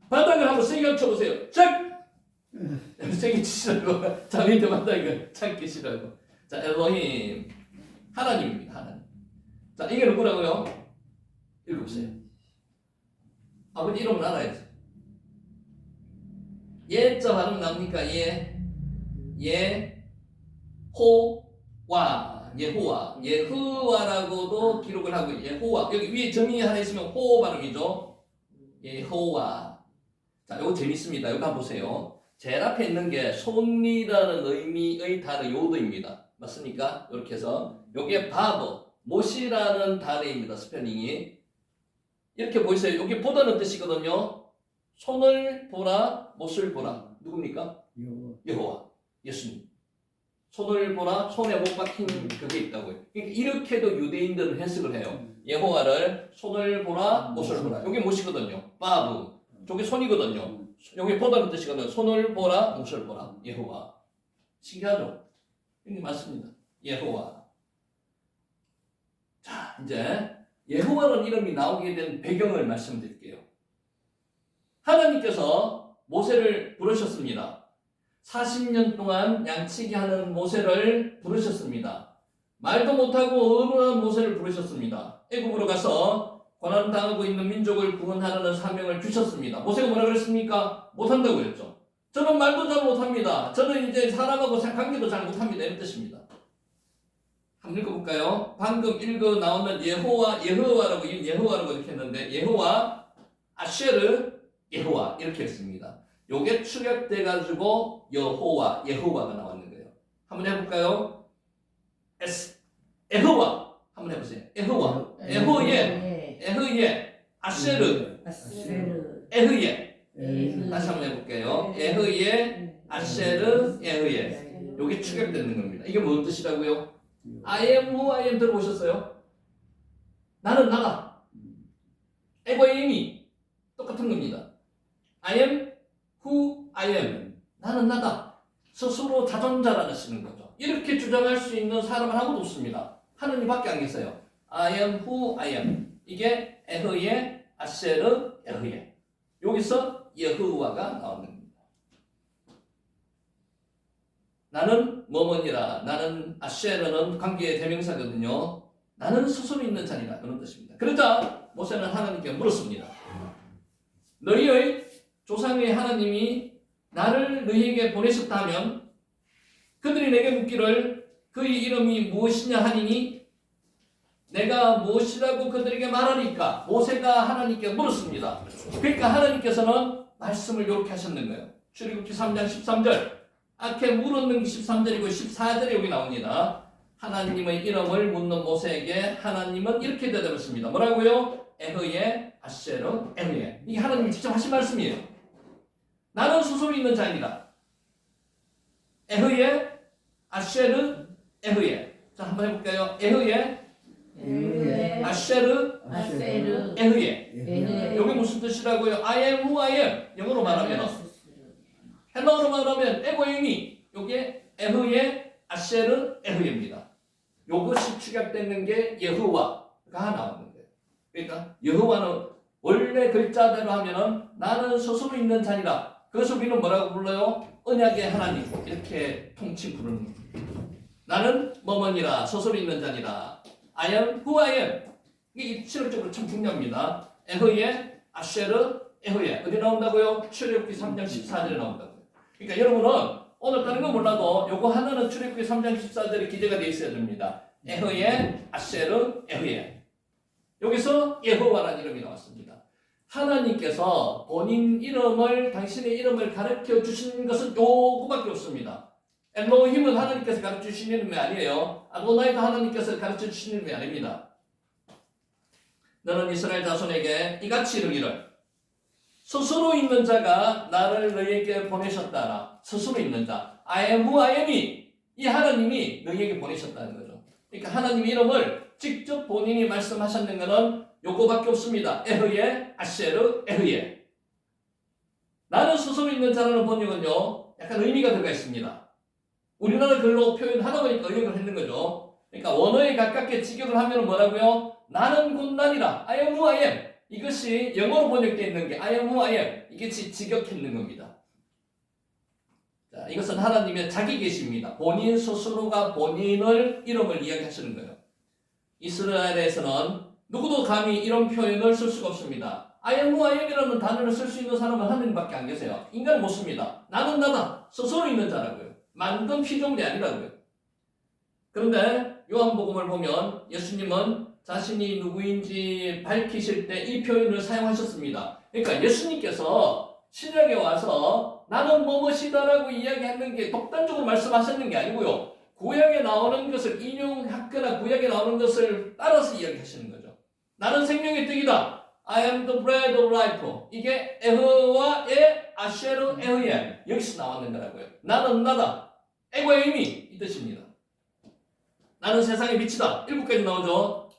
바닥을 한번 세게 쳐보세요. 짝! 세게 치시라고. 자, 밑에 바닥을 착 끼시라고. 자, 엘로힘 하나님입니다. 하나님. 자, 이게 누구라고요? 읽어보세요. 아버지 이름을 알아야지. 예자 발음 나옵니까? 예호와라고도 기록을 하고 예호와. 여기 위에 점이 하나 있으면 호 발음이죠. 예호와. 자, 이거 재밌습니다. 이거 한번 보세요. 제일 앞에 있는 게 손이라는 의미의 단어 요드입니다. 맞습니까? 이렇게 해서 요게 바더, 못이라는 단어입니다. 스펠링이. 이렇게 보이세요. 여기 보다는 뜻이거든요. 손을 보라, 못을 보라. 누굽니까? 여호와. 예수님. 손을 보라, 손에 못 박힌 그게 있다고요. 그러니까 이렇게도 유대인들은 해석을 해요. 여호와를 손을 보라, 못을 보라. 이게 못이거든요. 바브. 저게 손이거든요. 여기 보다는 뜻이거든요. 손을 보라, 못을 보라. 여호와. 신기하죠? 이게 맞습니다. 여호와. 자, 이제 여호와라는 이름이 나오게 된 배경을 말씀드릴게요. 하나님께서 모세를 부르셨습니다. 40년 동안 양치기 하는 모세를 부르셨습니다. 말도 못하고 어눌한 모세를 부르셨습니다. 애굽으로 가서 고난당하고 있는 민족을 구원하라는 사명을 주셨습니다. 모세가 뭐라 그랬습니까? 못한다고 했죠. 저는 말도 잘 못합니다. 저는 이제 사람하고 관계도 잘 못합니다. 이런 뜻입니다. 한번 읽어볼까요? 방금 읽어 나오는 여호와라고 이렇게 했는데 여호와, 아쉐르, 여호와 이렇게 했습니다. 요게 축약돼가지고 여호와가 나왔는 거예요. 한번 해볼까요? 에호와 한번 해보세요. 에호와, 에흐예, 아쉐르, 에흐예. 다시 한번 해볼게요. 에흐예, 아쉐르, 에흐예. 요게 축약되는 겁니다. 이게 무슨 뜻이라고요? I am who I am 들어보셨어요? 나는 나다. 에고임이 똑같은 겁니다. I am who I am. 나는 나다. 스스로 자존자라시는 거죠. 이렇게 주장할 수 있는 사람은 아무도 없습니다. 하느님밖에 안 계세요. I am who I am. 이게 에흐예, 아쉐르, 에흐예. 여기서 여호와가 나오는 겁니다. 나는 뭐뭐니라. 나는 아쉐르는 관계의 대명사거든요. 나는 스스로 있는 자니라. 그런 뜻입니다. 그러자 모세는 하나님께 물었습니다. 너희의 조상의 하나님이 나를 너희에게 보내셨다면 그들이 내게 묻기를 그의 이름이 무엇이냐 하니니 내가 무엇이라고 그들에게 말하리까? 모세가 하나님께 물었습니다. 그러니까 하나님께서는 말씀을 이렇게 하셨는 거예요. 출애굽기 3장 13절. 앞에 물었는 게 13절이고 14절에 여기 나옵니다. 하나님의 이름을 묻는 모세에게 하나님은 이렇게 대답했습니다. 뭐라고요? 에흐예, 아쉐르, 에흐예. 이게 하나님이 직접 하신 말씀이에요. 나는 스스로 있는 자입니다. 에흐예, 아쉐르, 에흐예. 자, 한번 해볼까요? 에흐예, 아쉐르, 에흐예. 여기 무슨 뜻이라고요? I am who I am. 영어로 말하면 헬라어로 말하면 에고임이 요게 에흐예, 아쉐르, 에흐예입니다. 요것이 축약되는 게 여호와가 나오는 거예요. 그러니까 여호와는 원래 글자대로 하면은 나는 스스로 있는 자니라. 그것을 우리는 뭐라고 불러요? 언약의 하나님. 이렇게 통칭 부르는 겁니다. 나는 뭐뭐니라. 스스로 있는 자니라. I am who I am. 이게 실질적으로 참 중요합니다. 에흐예, 아쉐르, 에흐예. 어디 나온다고요? 출애굽기 3장 14절에 나온다고요. 그러니까 여러분은 오늘 다른 건 몰라도 요거 하나는 출애굽기 3장 14절에 기재가 되어 있어야 됩니다. 에흐예, 아쉐르, 에흐예. 여기서 여호와라는 이름이 나왔습니다. 하나님께서 본인 이름을, 당신의 이름을 가르쳐 주신 것은 요거밖에 없습니다. 엘로힘은 하나님께서 가르쳐 주신 이름이 아니에요. 아도나이도 하나님께서 가르쳐 주신 이름이 아닙니다. 너는 이스라엘 자손에게 이같이 이르기를 스스로 있는 자가 나를 너희에게 보내셨다라. 스스로 있는 자. I am who I am이 이 하나님이 너희에게 보내셨다는 거죠. 그러니까 하나님 이름을 직접 본인이 말씀하셨는 것은 요거밖에 없습니다. 에흐예, 아쉐르, 에흐예. 나는 스스로 있는 자라는 번역은요, 약간 의미가 들어가 있습니다. 우리나라 글로 표현하다 보니까 의역을 했는 거죠. 그러니까 원어에 가깝게 직역을 하면 뭐라고요? 나는 곧 나니라. I am who I am. 이것이 영어로 번역되어 있는 게 I am who I am. 이게 직역했는 겁니다. 자, 이것은 하나님의 자기 계시입니다. 본인 스스로가 본인을 이름을 이야기하시는 거예요. 이스라엘에서는 누구도 감히 이런 표현을 쓸 수가 없습니다. I am who I am이라는 단어를 쓸 수 있는 사람은 하나님밖에 안 계세요. 인간은 못 씁니다. 나는 나다. 스스로 있는 자라고요. 만든 피조물이 아니라고요. 그런데 요한복음을 보면 예수님은 자신이 누구인지 밝히실 때 이 표현을 사용하셨습니다. 그러니까 예수님께서 신약에 와서 나는 뭐뭐시다라고 이야기하는 게 독단적으로 말씀하셨는 게 아니고요. 구약에 나오는 것을 인용하거나 구약에 나오는 것을 따라서 이야기하시는 거죠. 나는 생명의 떡이다. I am the bread of life. 이게 에흐와의 아쉐르 에흐예. 여기서 나왔는 거라고요. 나는 나다. 에고의 의미 이 뜻입니다. 나는 세상의 빛이다. 7가지 나오죠.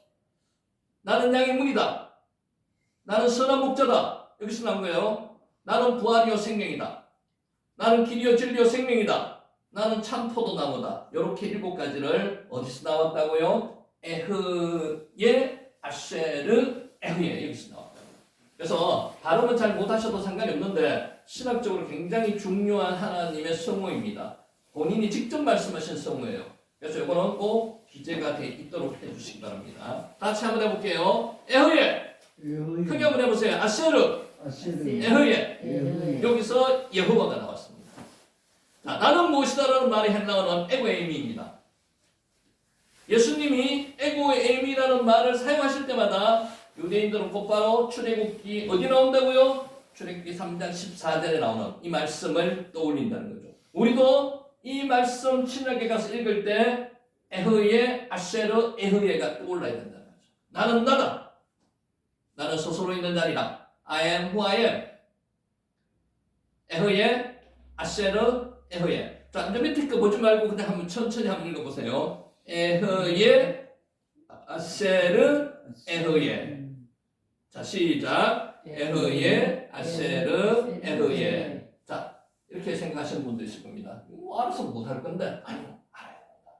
나는 양의 문이다. 나는 선한 목자다. 여기서 나온 거예요. 나는 부활이요 생명이다. 나는 길이요 진리요 생명이다. 나는 참 포도나무다. 이렇게 7가지를 어디서 나왔다고요? 에흐예, 아쉐르, 에흐예 여기서 나왔다. 그래서 발음은 잘 못하셔도 상관이 없는데 신학적으로 굉장히 중요한 하나님의 성호입니다. 본인이 직접 말씀하신 성호예요. 그래서 이거는 꼭 기재가 돼 있도록 해주시기 바랍니다. 같이 한번 해볼게요. 에흐예, 크게 한번 해보세요. 아쉐르, 에흐예. 여기서 여호와가 나왔습니다. 자, 나는 무엇이다라는 말이 헬라어는 에고의 의미입니다. 예수님이 에고의 의미라는 말을 사용하실 때마다 유대인들은 곧바로 출애굽기 어디 나온다고요? 출애굽기 3장 14절에 나오는 이 말씀을 떠올린다는 거죠. 우리도 이 말씀 신약에 가서 읽을 때 에흐예, 아쉐르, 에흐예가 떠올라야 된다는 거죠. 나는 나다. 나는 스스로 있는 자리다. I am who I am. 에흐예, 아쉐르, 에흐예. 자, 이제 밑에 거 보지 말고 그냥 한번 천천히 한번 읽어보세요. 에흐예, 아쉐르, 에흐예. 자, 시작. 에흐예, 아쉐르, 에흐예. 자, 이렇게 생각하시는 분도 있을 겁니다. 알아서 못할 건데, 아니요, 알아야 됩니다.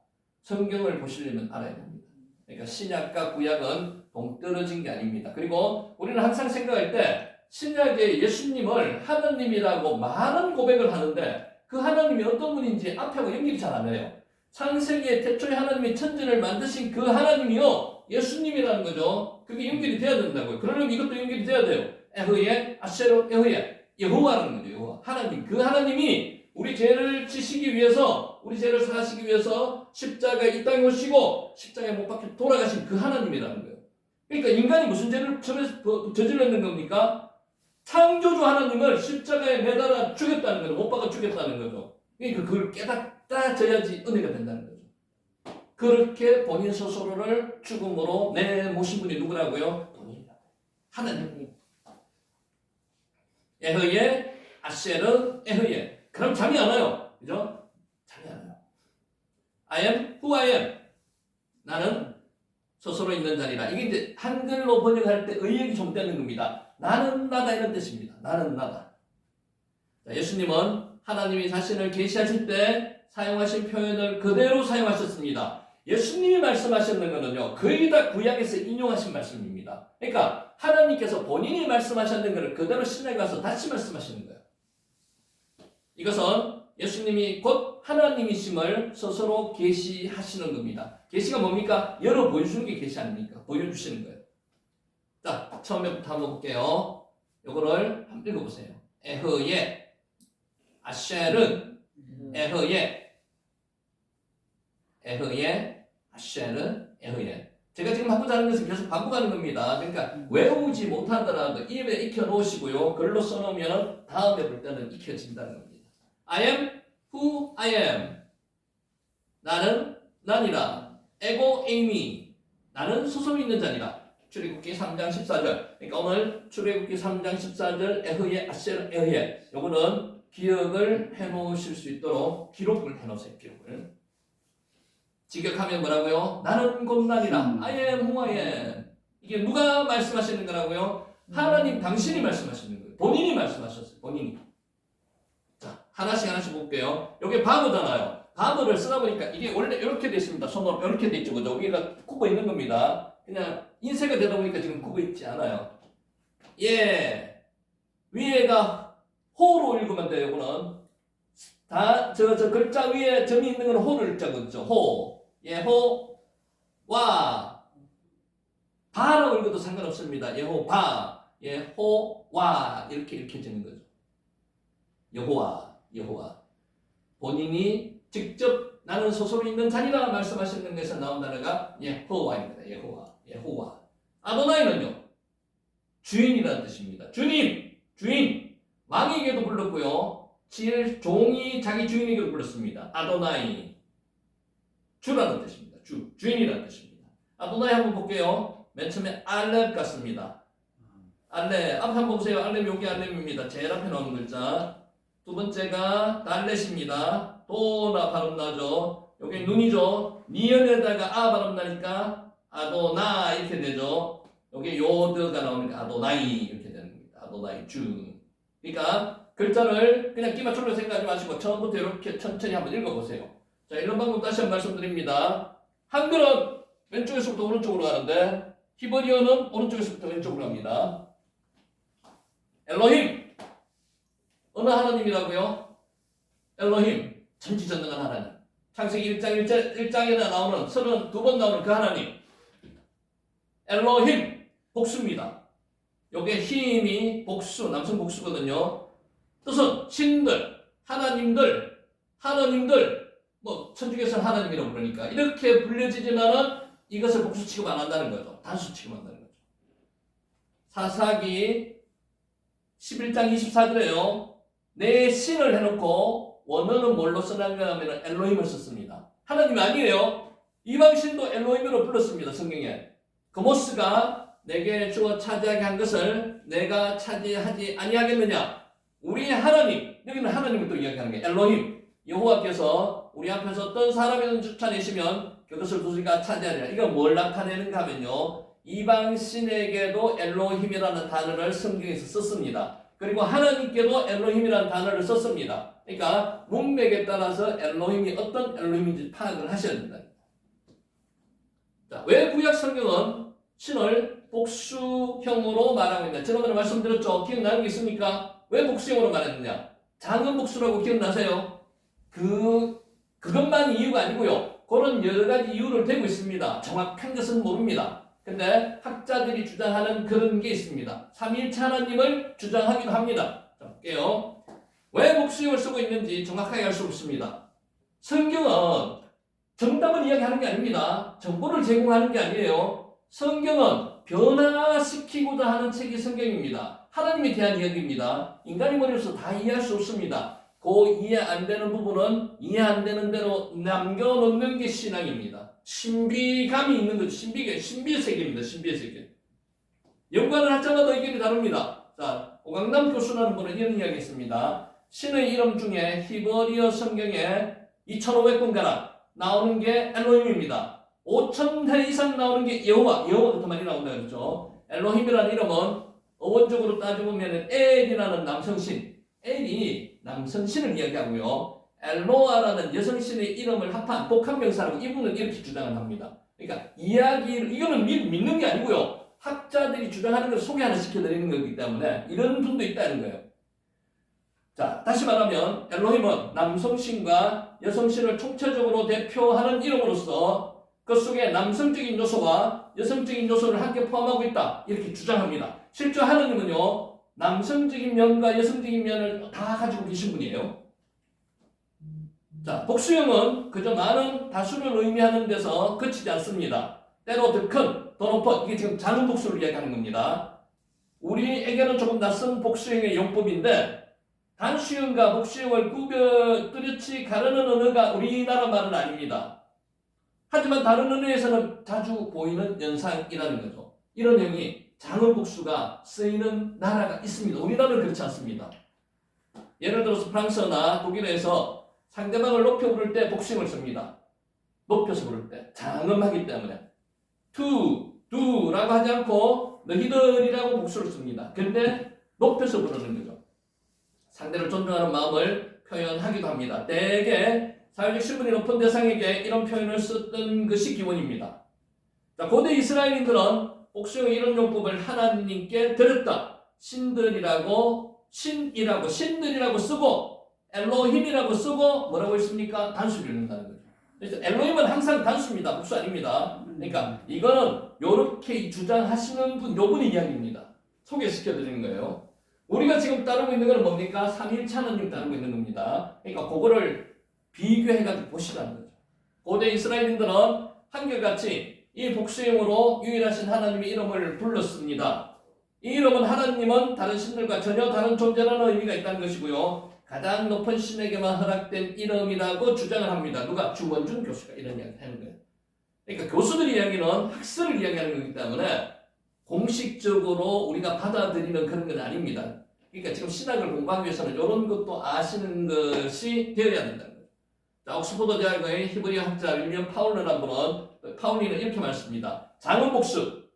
성경을 보시려면 알아야 됩니다. 그러니까 신약과 구약은 동떨어진 게 아닙니다. 그리고 우리는 항상 생각할 때 신약의 예수님을 하나님이라고 많은 고백을 하는데 그 하나님이 어떤 분인지 앞하고 연결이 잘 안 돼요. 창세기에 태초에 하나님이 천지를 만드신 그 하나님이요 예수님이라는 거죠. 그게 연결이 돼야 된다고요. 그러려면 이것도 연결이 돼야 돼요. 에흐예, 아쉐로, 에흐예, 여호와라는 거죠. 여호와. 하나님. 그 하나님이 우리 죄를 지시기 위해서, 우리 죄를 사하시기 위해서 십자가에 이 땅에 오시고 십자가에 못 박혀 돌아가신 그 하나님이라는 거예요. 그러니까 인간이 무슨 죄를 저질렀는 겁니까? 창조주 하나님을 십자가에 매달아 죽였다는 거죠. 못 박아 죽였다는 거죠. 그러니까 그걸 깨닫다져야지 은혜가 된다는 거죠. 그렇게 본인 스스로를 죽음으로 내모신 분이 누구라고요? 본인이라고. 하나님. 에흐예, 아쉐르, 에흐예. 그럼 잠이 안 와요. 그죠? 잠이 안 와요. I am who I am. 나는 스스로 있는 자리다. 이게 이제 한글로 번역할 때 의역이 좀 되는 겁니다. 나는 나다 이런 뜻입니다. 나는 나다. 자, 예수님은 하나님이 자신을 계시하실 때 사용하신 표현을 그대로 사용하셨습니다. 예수님이 말씀하셨는 것은요, 거의 다 구약에서 인용하신 말씀입니다. 그러니까 하나님께서 본인이 말씀하셨는 것을 그대로 신약에 가서 다시 말씀하시는 거예요. 이것은 예수님이 곧 하나님이심을 스스로 계시하시는 겁니다. 계시가 뭡니까? 열어 보여주는 게 계시 아닙니까? 보여주시는 거예요. 자, 처음에부터 한번 볼게요. 요거를 한번 읽어보세요. 에흐예, 아쉐르, 에흐예, 에흐예, 아쉐르, 에흐예. 제가 지금 하고자 하는 것은 계속 반복하는 겁니다. 그러니까 외우지 못하더라도 입에 익혀놓으시고요. 글로 써놓으면 다음에 볼 때는 익혀진다는 겁니다. I am who I am. 나는 난이라. 에고 에이미. 나는 스스로 있는 자니라. 출애굽기 3장 14절. 그러니까 오늘 출애굽기 3장 14절 에흐예 아쉐르 에흐예. 요거는 기억을 해놓으실 수 있도록 기록을 해놓으세요. 기록을. 직역하면 뭐라고요? 나는 곧 난이라. I am who I am. 이게 누가 말씀하시는 거라고요? 하나님 당신이 말씀하시는 거예요. 본인이 말씀하셨어요. 본인이. 자, 하나씩 볼게요. 여기 바보잖아요. 바보를 쓰다 보니까 이게 원래 이렇게 돼 있습니다. 손으로 이렇게 돼 있죠. 그죠? 위에가 굽어 있는 겁니다. 그냥 인쇄가 되다 보니까 지금 굽어 있지 않아요. 예. 위에가 호로 읽으면 돼요. 이거는. 다, 저 글자 위에 점이 있는 건 호를 읽자거든요. 호. 예호. 와. 바라고 읽어도 상관없습니다. 예호바. 예호와. 이렇게 읽혀지는 거죠. 여호와. 여호와. 본인이 직접 나는 스스로 있는 자리라 말씀하시는 것에서 나온 단어가 예호와입니다. 예호와. 예호와. 아도나이는요. 주인이라는 뜻입니다. 주님. 주인. 왕에게도 불렀고요. 종이 자기 주인에게도 불렀습니다. 아도나이. 주라는 뜻입니다. 주인이라는 뜻입니다. 아도나이 한번 볼게요. 맨 처음에 알렙 같습니다. 알렙. 앞에 한번 보세요. 알렙 여기 알렙입니다. 제일 앞에 나오는 글자. 두 번째가 달렛입니다. 도나 발음 나죠. 여기 눈이죠. 니은에다가 아 발음 나니까 아도나 이렇게 되죠. 여기 요드가 나오니까 아도나이 이렇게 되는 겁니다. 아도나이 주. 그러니까 글자를 그냥 끼 맞추려고 생각하지 마시고 처음부터 이렇게 천천히 한번 읽어보세요. 자, 이런 방법 다시 한번 말씀드립니다. 한글은 왼쪽에서부터 오른쪽으로 가는데 히브리어는 오른쪽에서부터 왼쪽으로 갑니다. 엘로힘 어느 하나님이라고요? 엘로힘 전지전능한 하나님. 창세기 1장에 나오는 32번 나오는 그 하나님. 엘로힘 복수입니다. 요게 힘이 복수, 남성 복수거든요. 뜻은 신들, 하나님들, 뭐 천주교에서는 하나님이라고 그러니까 이렇게 불려지지만은 이것을 복수 취급 안 한다는 거죠. 단수 취급한다는 거죠. 사사기 11장 24절에요. 내 신을 해놓고 원어는 뭘로 써놨냐 하면 엘로힘을 썼습니다. 하나님이 아니에요. 이방신도 엘로힘으로 불렀습니다. 성경에. 그모스가 내게 주어 차지하게 한 것을 내가 차지하지 아니하겠느냐. 우리의 하나님, 여기는 하나님을 또 이야기하는 게 엘로힘. 여호와께서 우리 앞에서 어떤 사람이든 쫓아내시면 그것을 우리가 차지하리라. 이건 뭘 나타내는가 하면요. 이방신에게도 엘로힘이라는 단어를 성경에서 썼습니다. 그리고 하나님께도 엘로힘이라는 단어를 썼습니다. 그러니까 문맥에 따라서 엘로힘이 어떤 엘로힘인지 파악을 하셔야 된다. 자, 왜 구약 성경은 신을 복수형으로 말하고 있냐. 지난번에 말씀드렸죠. 기억나는 게 있습니까? 왜 복수형으로 말했느냐. 작은 복수라고 기억나세요? 그것만 이유가 아니고요. 그런 여러 가지 이유를 대고 있습니다. 정확한 것은 모릅니다. 근데 학자들이 주장하는 그런 게 있습니다. 삼위일체 하나님을 주장하기도 합니다. 자, 볼게요. 왜 복수형을 쓰고 있는지 정확하게 알 수 없습니다. 성경은 정답을 이야기하는 게 아닙니다. 정보를 제공하는 게 아니에요. 성경은 변화시키고자 하는 책이 성경입니다. 하나님에 대한 이야기입니다. 인간이 머리로서 다 이해할 수 없습니다. 그 이해 안 되는 부분은 이해 안 되는 대로 남겨놓는 게 신앙입니다. 신비감이 있는 거죠. 신비의 세계입니다. 신비의 세계. 연구하는 학자마다 의견이 다릅니다. 자, 오강남 교수라는 분은 이런 이야기 했습니다. 신의 이름 중에 히브리어 성경에 2500군가량 나오는 게 엘로힘입니다. 5000회 이상 나오는 게 여호와가 더 많이 나온다 그랬죠. 엘로힘이라는 이름은 어원적으로 따져보면 엘이라는 남성신, 엘이 남성신을 이야기하고요. 엘로아라는 여성신의 이름을 합한 복합명사라고 이분은 이렇게 주장을 합니다. 그러니까 이거는 믿는 게 아니고요. 학자들이 주장하는 걸 소개 하나 시켜드리는 거기 때문에 이런 분도 있다는 거예요. 자, 다시 말하면 엘로힘은 남성신과 여성신을 총체적으로 대표하는 이름으로서 그 속에 남성적인 요소와 여성적인 요소를 함께 포함하고 있다. 이렇게 주장합니다. 실제 하나님은요. 남성적인 면과 여성적인 면을 다 가지고 계신 분이에요. 자, 복수형은 그저 많은 다수를 의미하는 데서 그치지 않습니다. 때로 더 큰, 더 높은, 이게 지금 작은 복수를 이야기하는 겁니다. 우리에게는 조금 낯선 복수형의 용법인데 단수형과 복수형을 뚜렷이 가르는 언어가 우리나라 말은 아닙니다. 하지만 다른 언어에서는 자주 보이는 현상이라는 거죠. 이런 형이 작은 복수가 쓰이는 나라가 있습니다. 우리나라는 그렇지 않습니다. 예를 들어서 프랑스나 독일에서 상대방을 높여 부를 때 복수형을 씁니다. 높여서 부를 때 장음하기 때문에 두라고 하지 않고 너희들이라고 복수를 씁니다. 그런데 높여서 부르는 거죠. 상대를 존중하는 마음을 표현하기도 합니다. 대개 사회적 신분이 높은 대상에게 이런 표현을 썼던 것이 기본입니다. 자, 고대 이스라엘인들은 복수형 이런 용법을 하나님께 드렸다. 신들이라고 쓰고 엘로힘이라고 쓰고 뭐라고 했습니까? 단수를 읽는다는 거죠. 그래서 엘로힘은 항상 단수입니다. 복수 아닙니다. 그러니까 이거는 이렇게 주장하시는 요분의 이야기입니다. 소개시켜드리는 거예요. 우리가 지금 따르고 있는 건 뭡니까? 삼위일체 하나님 따르고 있는 겁니다. 그러니까 그거를 비교해가지고 보시라는 거죠. 고대 이스라엘인들은 한결같이 이 복수형으로 유일하신 하나님의 이름을 불렀습니다. 이 이름은 하나님은 다른 신들과 전혀 다른 존재라는 의미가 있다는 것이고요. 가장 높은 신에게만 허락된 이름이라고 주장을 합니다. 누가? 주원준 교수가 이런 이야기를 하는 거예요. 그러니까 교수들의 이야기는 학설을 이야기하는 거기 때문에 공식적으로 우리가 받아들이는 그런 건 아닙니다. 그러니까 지금 신학을 공부하기 위해서는 이런 것도 아시는 것이 되어야 된다는 거죠. 자, 옥스퍼드 대학의 히브리 학자 윌리엄 파울러라는 분은 파울리는 이렇게 말씀합니다. 장원복수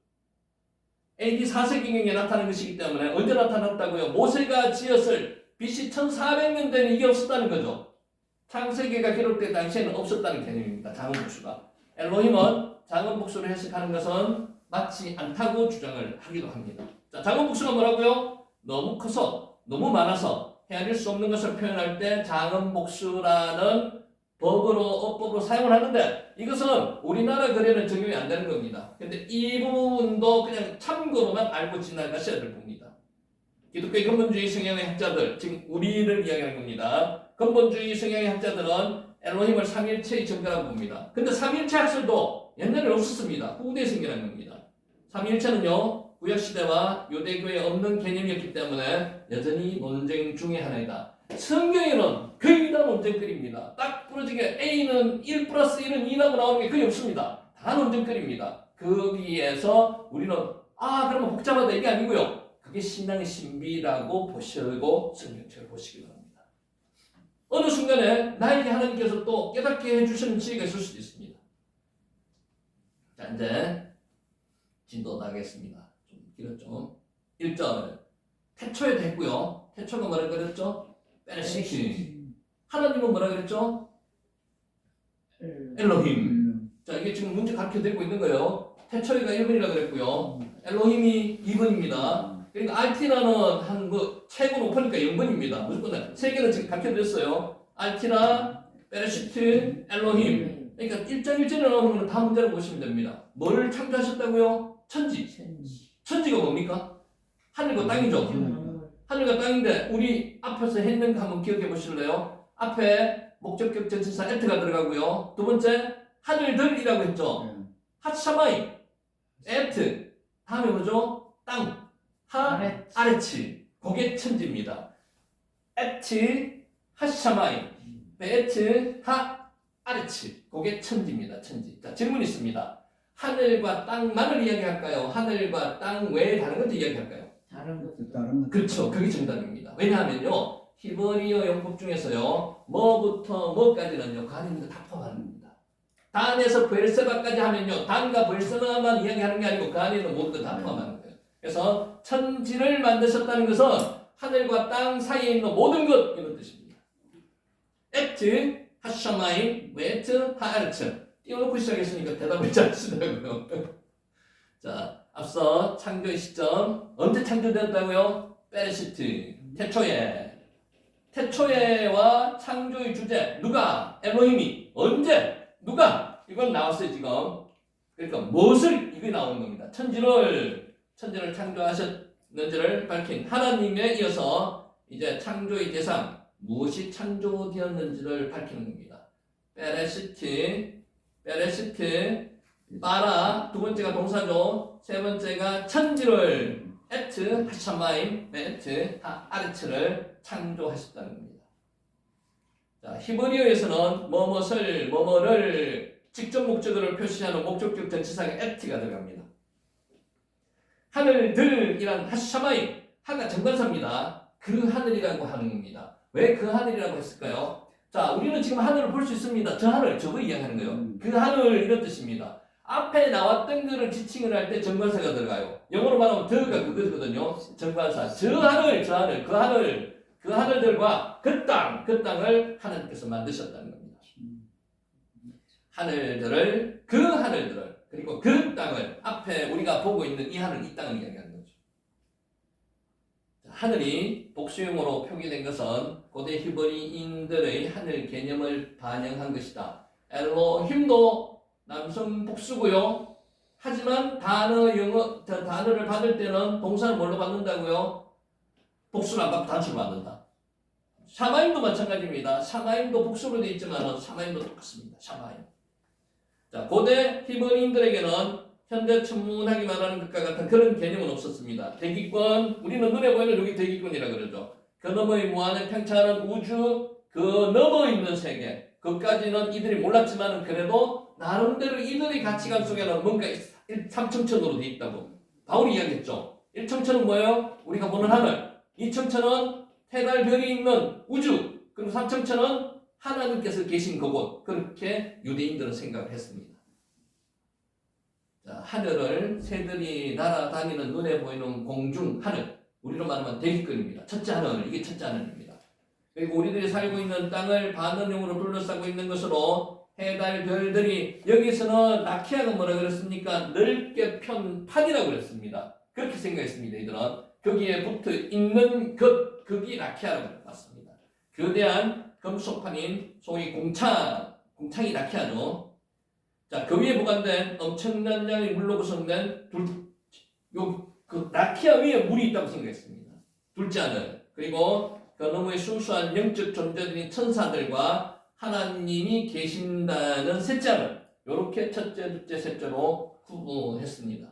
AD 4세기경에 나타난 것이기 때문에 언제 나타났다고요? 모세가 지었을 BC 1400년대는 이게 없었다는 거죠. 창세기가 기록된 당시에는 없었다는 개념입니다. 장원복수가. 엘로힘은 장원복수를 해석하는 것은 맞지 않다고 주장을 하기도 합니다. 자, 장원복수가 뭐라고요? 너무 커서 너무 많아서 헤아릴 수 없는 것을 표현할 때 장원복수라는 어법으로 사용을 하는데 이것은 우리나라 글에는 적용이 안 되는 겁니다. 근데 이 부분도 그냥 참고로만 알고 지나가셔야 될 겁니다. 기독교의 근본주의 성향의 학자들, 지금 우리를 이야기하는 겁니다. 근본주의 성향의 학자들은 엘로힘을 삼위일체의 정가라고 봅니다. 근데 삼위일체 학설도 옛날에는 없었습니다. 후대에 생겨난 겁니다. 삼위일체는요, 구약시대와 유대교에 없는 개념이었기 때문에 여전히 논쟁 중의 하나이다. 성경에는 거의 다 논쟁거리입니다. 딱 부러지게 A는 1 플러스 1은 2라고 나오는 게 거의 없습니다. 다 논쟁거리입니다. 거기에서 우리는 그러면 복잡하다 이게 아니고요. 그게 신앙의 신비라고 보시고 성경책을 보시기 바랍니다. 어느 순간에 나에게 하나님께서 또 깨닫게 해주시는 지혜가 있을 수도 있습니다. 자, 이제 진도 나가겠습니다. 좀 길었죠. 1절 태초에도 했고요. 태초가 뭐라 그랬죠? 베레시트. 하나님은 뭐라 그랬죠? 엘로힘. 자, 이게 지금 문제 가르쳐드리고 있는 거예요. 태초에가 1번이라 그랬고요. 엘로힘이 2번입니다. 그러니까 알티라는 한 최고 높으니까 0번입니다. 무조건 세 개는 지금 가르쳐드렸어요. 알티라, 베레시트, 엘로힘. 그러니까 1장 1절에 나오는 거는 다 문제로 보시면 됩니다. 뭘 창조하셨다고요? 천지. 천지가 뭡니까? 하늘과 땅이죠. 하늘과 땅인데 우리 앞에서 했는 거 한번 기억해 보실래요? 앞에 목적격 전치사 에트가 들어가고요. 두 번째 하늘들이라고 했죠. 하샤마이 에트 다음에 뭐죠? 땅 아레치 그게 천지입니다. 에트 하샤마이 에트 하 아레치 그게 천지입니다. 천지. 자, 질문 있습니다. 하늘과 땅만을 이야기할까요? 하늘과 땅 외에 다른 것도 이야기할까요? 다른 것. 그렇죠. 그게 정답입니다. 왜냐하면요. 히브리어 영국 중에서요. 뭐부터 뭐까지는요. 그 안에 있는 거 다 포함하는 겁니다. 단에서 브엘세바까지 하면요. 단과 브엘세바만 이야기하는 게 아니고 그 안에 있는 모든 거 다 포함하는 거예요. 그래서 천지를 만드셨다는 것은 하늘과 땅 사이에 있는 모든 것 이런 뜻입니다. 에트, 하샤마임, 웨트, 하아르츠 띄워놓고 시작했으니까 대답을 잘 하시더라고요. 자, 앞서 창조의 시점 언제 창조되었다고요? 베레시트 태초에와 창조의 주제 누가? 엘로힘이 언제? 누가? 이건 나왔어요 지금. 그러니까 무엇을 이게 나오는 겁니다. 천지를 창조하셨는지를 밝힌 하나님에 이어서 이제 창조의 대상 무엇이 창조되었는지를 밝히는 겁니다. 베레시트 바라 두 번째가 동사죠. 세 번째가 천지를 에트 하샤마임 에트 아르츠를 창조하셨다는 겁니다. 자, 히브리어에서는 뭐뭐를 직접 목적어를 표시하는 목적격 전치사가 에트가 들어갑니다. 하늘들이란 하샤마임 하가 정관사입니다. 그 하늘이라고 하는 겁니다. 왜 그 하늘이라고 했을까요? 자, 우리는 지금 하늘을 볼 수 있습니다. 저 하늘, 저거 이야기하는 거예요. 그 하늘 이런 뜻입니다. 앞에 나왔던 거를 지칭을 할 때 정관사가 들어가요. 영어로 말하면 더가 그거거든요. 정관사. 저 하늘, 그 하늘들과 그 땅을 하나님께서 만드셨다는 겁니다. 그 하늘들을, 그리고 그 땅을, 앞에 우리가 보고 있는 이 하늘, 이 땅을 이야기하는 거죠. 하늘이 복수형으로 표기된 것은 고대 히브리인들의 하늘 개념을 반영한 것이다. 엘로힘도 남성 복수고요. 하지만 단어를 받을 때는 동사를 뭘로 받는다고요? 복수를 안 받고 단수로 받는다. 샤마임도 마찬가지입니다. 샤마임도 복수로 되어 있지만 샤마임도 똑같습니다. 샤마임. 자, 고대 히브리인들에게는 현대 천문학이 말하는 것과 같은 그런 개념은 없었습니다. 대기권, 우리는 눈에 보이는 여기 대기권이라 그러죠. 그 너머의 무한의 평창하는 우주, 그 넘어 있는 세계, 그까지는 이들이 몰랐지만 그래도 나름대로 이들의 가치관 속에는 뭔가 3청천으로 되어 있다고 바울이 이야기했죠. 1청천은 뭐예요? 우리가 보는 하늘. 이청천은 해달 별이 있는 우주, 그리고 삼청천은 하나님께서 계신 그곳. 그렇게 유대인들은 생각을 했습니다. 자, 하늘을 새들이 날아다니는 눈에 보이는 공중 하늘, 우리로 말하면 대기권입니다. 첫째 하늘, 이게 첫째 하늘입니다. 그리고 우리들이 살고 있는 땅을 반원형으로 둘러싸고 있는 것으로 해달 별들이, 여기서는 라키아가 뭐라 그랬습니까? 넓게 편 판이라고 그랬습니다. 그렇게 생각했습니다. 이들은 거기에 붙어 있는 그게 라키아라고 봤습니다. 거대한 금속판인 소위 공창이 라키아죠. 자, 그 위에 보관된 엄청난 양의 물로 구성된 그 라키아 위에 물이 있다고 생각했습니다. 둘째 하늘, 그리고 그 너머의 순수한 영적 존재들인 천사들과 하나님이 계신다는 셋째 하늘, 이렇게 첫째, 둘째, 셋째로 구분했습니다.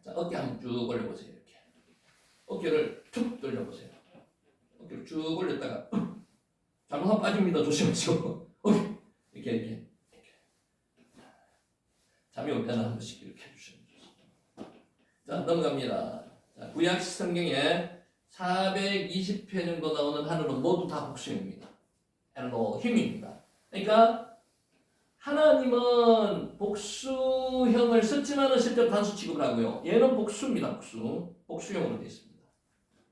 자, 어깨 한번 쭉 올려보세요. 이렇게 어깨를 툭 돌려보세요. 어깨를 쭉 올렸다가 잘못하면 빠집니다. 조심하시고 이렇게 잠이 올 때는 한 번씩 이렇게 해주시면 좋습니다. 자, 넘어갑니다. 자, 구약 성경에 420회 정도 나오는 하늘은 모두 다 복수형입니다. 엘로힘입니다. 그러니까 하나님은 복수형을 썼지만은 실제로 단수 취급을 하고요. 얘는 복수입니다. 복수형으로 되어 있습니다.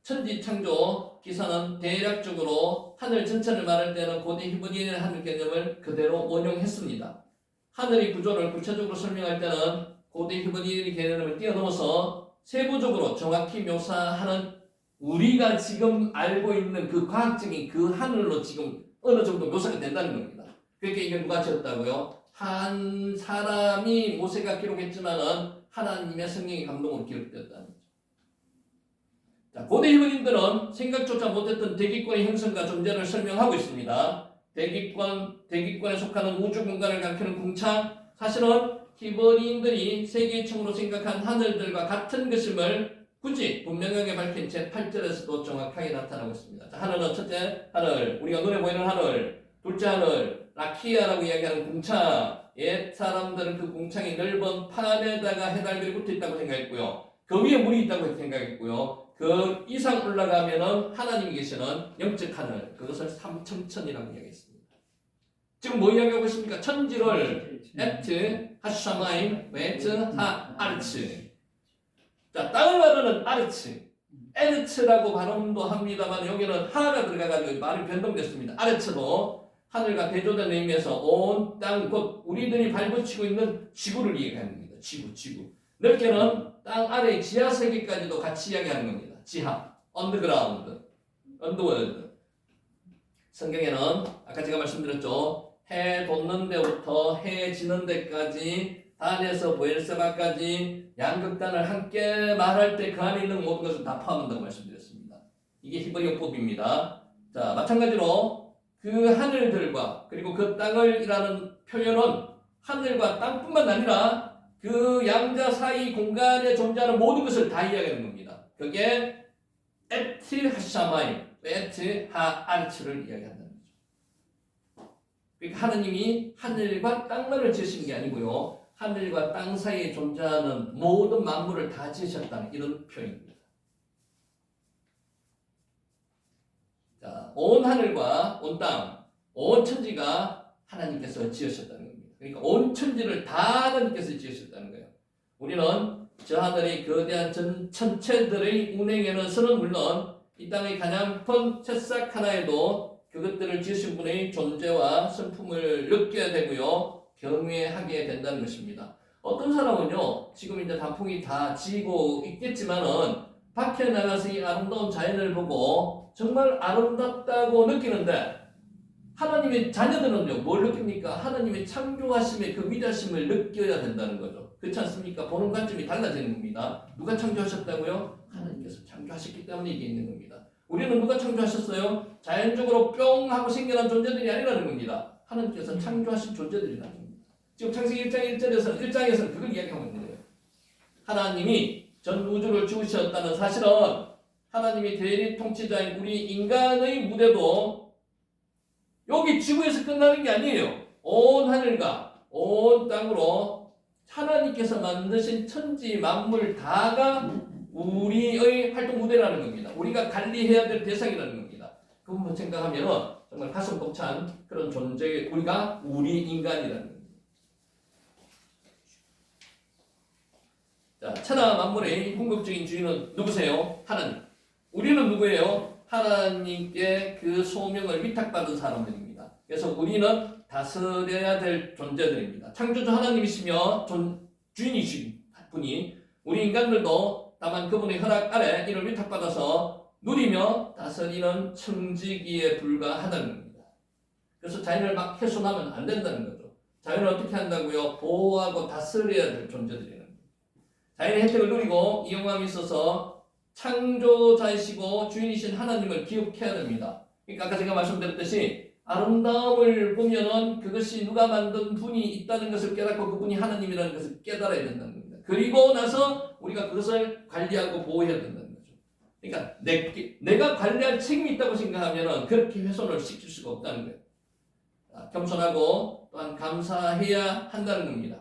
천지 창조 기사는 대략적으로 하늘 전체를 말할 때는 고대 히브리인의 하늘 개념을 그대로 원용했습니다. 하늘의 구조를 구체적으로 설명할 때는 고대 히브리인의 개념을 뛰어넘어서 세부적으로 정확히 묘사하는 우리가 지금 알고 있는 그 과학적인 그 하늘로 지금 어느 정도 묘사가 된다는 겁니다. 그러니까 이게 누가 지었다고요? 한 사람이 모세가 기록했지만은 하나님의 성령의 감동으로 기록되었다는 거죠. 자, 고대 히브리인들은 생각조차 못했던 대기권의 형성과 존재를 설명하고 있습니다. 대기권에 속하는 우주 공간을 가리키는 궁창, 사실은 히브리인들이 세계청으로 생각한 하늘들과 같은 것임을 굳이 분명하게 밝힌 제8절에서도 정확하게 나타나고 있습니다. 자, 하늘은 첫째 하늘, 우리가 눈에 보이는 하늘, 둘째 하늘, 라키아라고 이야기하는 궁창, 옛 사람들은 그 궁창이 넓은 판에다가 해달별이 붙어 있다고 생각했고요. 그 위에 물이 있다고 생각했고요. 그 이상 올라가면은 하나님이 계시는 영적 하늘, 그것을 삼청천이라고 이야기했습니다. 지금 뭐 이야기하고 있습니까? 천지를 에트, 하샤마임, 웨트, 하아르츠. 자, 땅을 말하는 아르츠, 에르츠라고 발음도 합니다만 여기는 하가 들어가가지고 말이 변동됐습니다. 아르츠도 하늘과 대조된 의미에서 온 땅, 곧 우리들이 발붙이고 있는 지구를 이야기하는 겁니다. 지구. 넓게는 땅 아래 지하 세계까지도 같이 이야기하는 겁니다. 지하, 언더그라운드, 언더월드. 성경에는 아까 제가 말씀드렸죠. 해 돋는 데부터 해 지는 데까지, 단에서 보엘세바까지 양극단을 함께 말할 때 그 안에 있는 모든 것을 다 포함한다고 말씀드렸습니다. 이게 히브리어법입니다. 자, 마찬가지로 그 하늘들과 그리고 그 땅을이라는 표현은 하늘과 땅뿐만 아니라 그 양자 사이 공간에 존재하는 모든 것을 다 이야기하는 겁니다. 그게 에트 하샤마임, 에트 하아르츠를 이야기한다는 거죠. 그러니까 하느님이 하늘과 땅만을 지으신 게 아니고요. 하늘과 땅 사이에 존재하는 모든 만물을 다 지으셨다는 이런 표현입니다. 자, 온 하늘과 온 땅, 온 천지가 하나님께서 지으셨다는 겁니다. 그러니까 온 천지를 다 하나님께서 지으셨다는 거예요. 우리는 저 하늘의 거대한 천체들의 운행에는 서는 물론 이 땅의 가장 큰 새싹 하나에도 그것들을 지으신 분의 존재와 성품을 느껴야 되고요. 경외하게 된다는 것입니다. 어떤 사람은요, 지금 이제 단풍이 다 지고 있겠지만은 밖에 나가서 이 아름다운 자연을 보고 정말 아름답다고 느끼는데 하나님의 자녀들은요, 뭘 느낍니까? 하나님의 창조하심의 그 위대하심을 느껴야 된다는 거죠. 그렇지 않습니까? 보는 관점이 달라지는 겁니다. 누가 창조하셨다고요? 하나님께서 창조하셨기 때문에 이게 있는 겁니다. 우리는 누가 창조하셨어요? 자연적으로 뿅 하고 생겨난 존재들이 아니라는 겁니다. 하나님께서 창조하신 존재들이라는 겁니다. 지금 창세기 1장 1절에서 그걸 이야기하고 있는 거예요. 하나님이 전 우주를 지으셨다는 사실은 하나님이 대리 통치자인 우리 인간의 무대도 여기 지구에서 끝나는 게 아니에요. 온 하늘과 온 땅으로 하나님께서 만드신 천지 만물 다가 우리의 활동 무대라는 겁니다. 우리가 관리해야 될 대상이라는 겁니다. 그 부분 생각하면 정말 가슴 벅찬 그런 존재, 우리 인간이라는 겁니다. 자, 천하 만물의 궁극적인 주인은 누구세요? 하나님. 우리는 누구예요? 하나님께 그 소명을 위탁받은 사람들입니다. 그래서 우리는 다스려야 될 존재들입니다. 창조주 하나님이시며 주인이신 분이 우리 인간들도 다만 그분의 허락 아래 이를 위탁받아서 누리며 다스리는 청지기에 불과하다는 겁니다. 그래서 자연을 막 훼손하면 안 된다는 거죠. 자연을 어떻게 한다고요? 보호하고 다스려야 될 존재들이라는 겁니다. 자연의 혜택을 누리고 이용함에 있어서 창조자이시고 주인이신 하나님을 기억해야 됩니다. 그러니까 아까 제가 말씀드렸듯이 아름다움을 보면은 그것이 누가 만든 분이 있다는 것을 깨닫고 그분이 하나님이라는 것을 깨달아야 된다는 겁니다. 그리고 나서 우리가 그것을 관리하고 보호해야 된다는 거죠. 그러니까 내가 관리할 책임이 있다고 생각하면은 그렇게 훼손을 시킬 수가 없다는 거예요. 겸손하고 또한 감사해야 한다는 겁니다.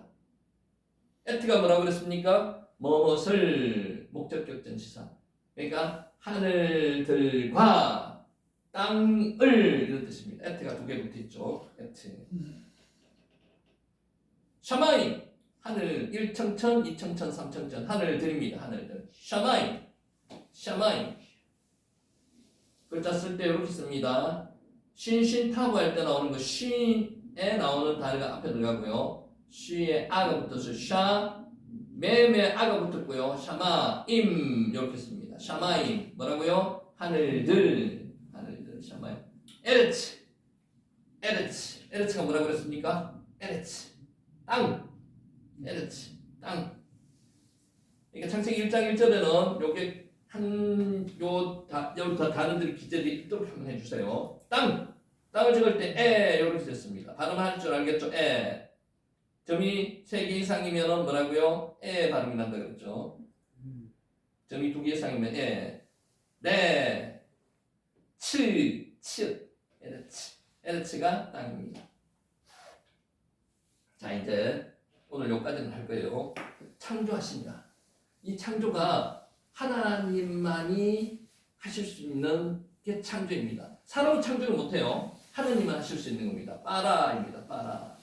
에트가 뭐라고 그랬습니까? 무엇을 목적격 전치사. 그러니까 하늘들과 땅을 이런 뜻입니다. 에트가 두 개 붙어 있죠. 에트. 샤마임 하늘 1청천, 2청천, 3청천 하늘들입니다. 하늘들. 샤마임. 글자 쓸 때 이렇게 씁니다. 신타부 할 때 나오는 거 신에 나오는 단어가 앞에 들어가고요. 쉬에 아가 붙어서 샤, 매매 아가 붙었고요. 샤마임 이렇게 씁니다. 샤마임 뭐라고요? 하늘들 샤마임. 에르츠가 뭐라고 그랬습니까? 에르츠 땅. 그러니까 창세기 1장 1절에는 요게 여기서 단어들이 기재되어 있도록 한번 해주세요. 땅을 적을 때 이렇게 됐습니다. 발음할 줄 알겠죠? 점이 3개 이상이면 뭐라고요? 발음이 난다 그랬죠. 점이 2개 이상이면 에르츠가 땅입니다. 자, 이제 오늘 여기까지는 할 거예요. 창조하십니다. 이 창조가 하나님만이 하실 수 있는 게 창조입니다. 사람은 창조를 못해요. 하나님만 하실 수 있는 겁니다. 빠라입니다. 빠라.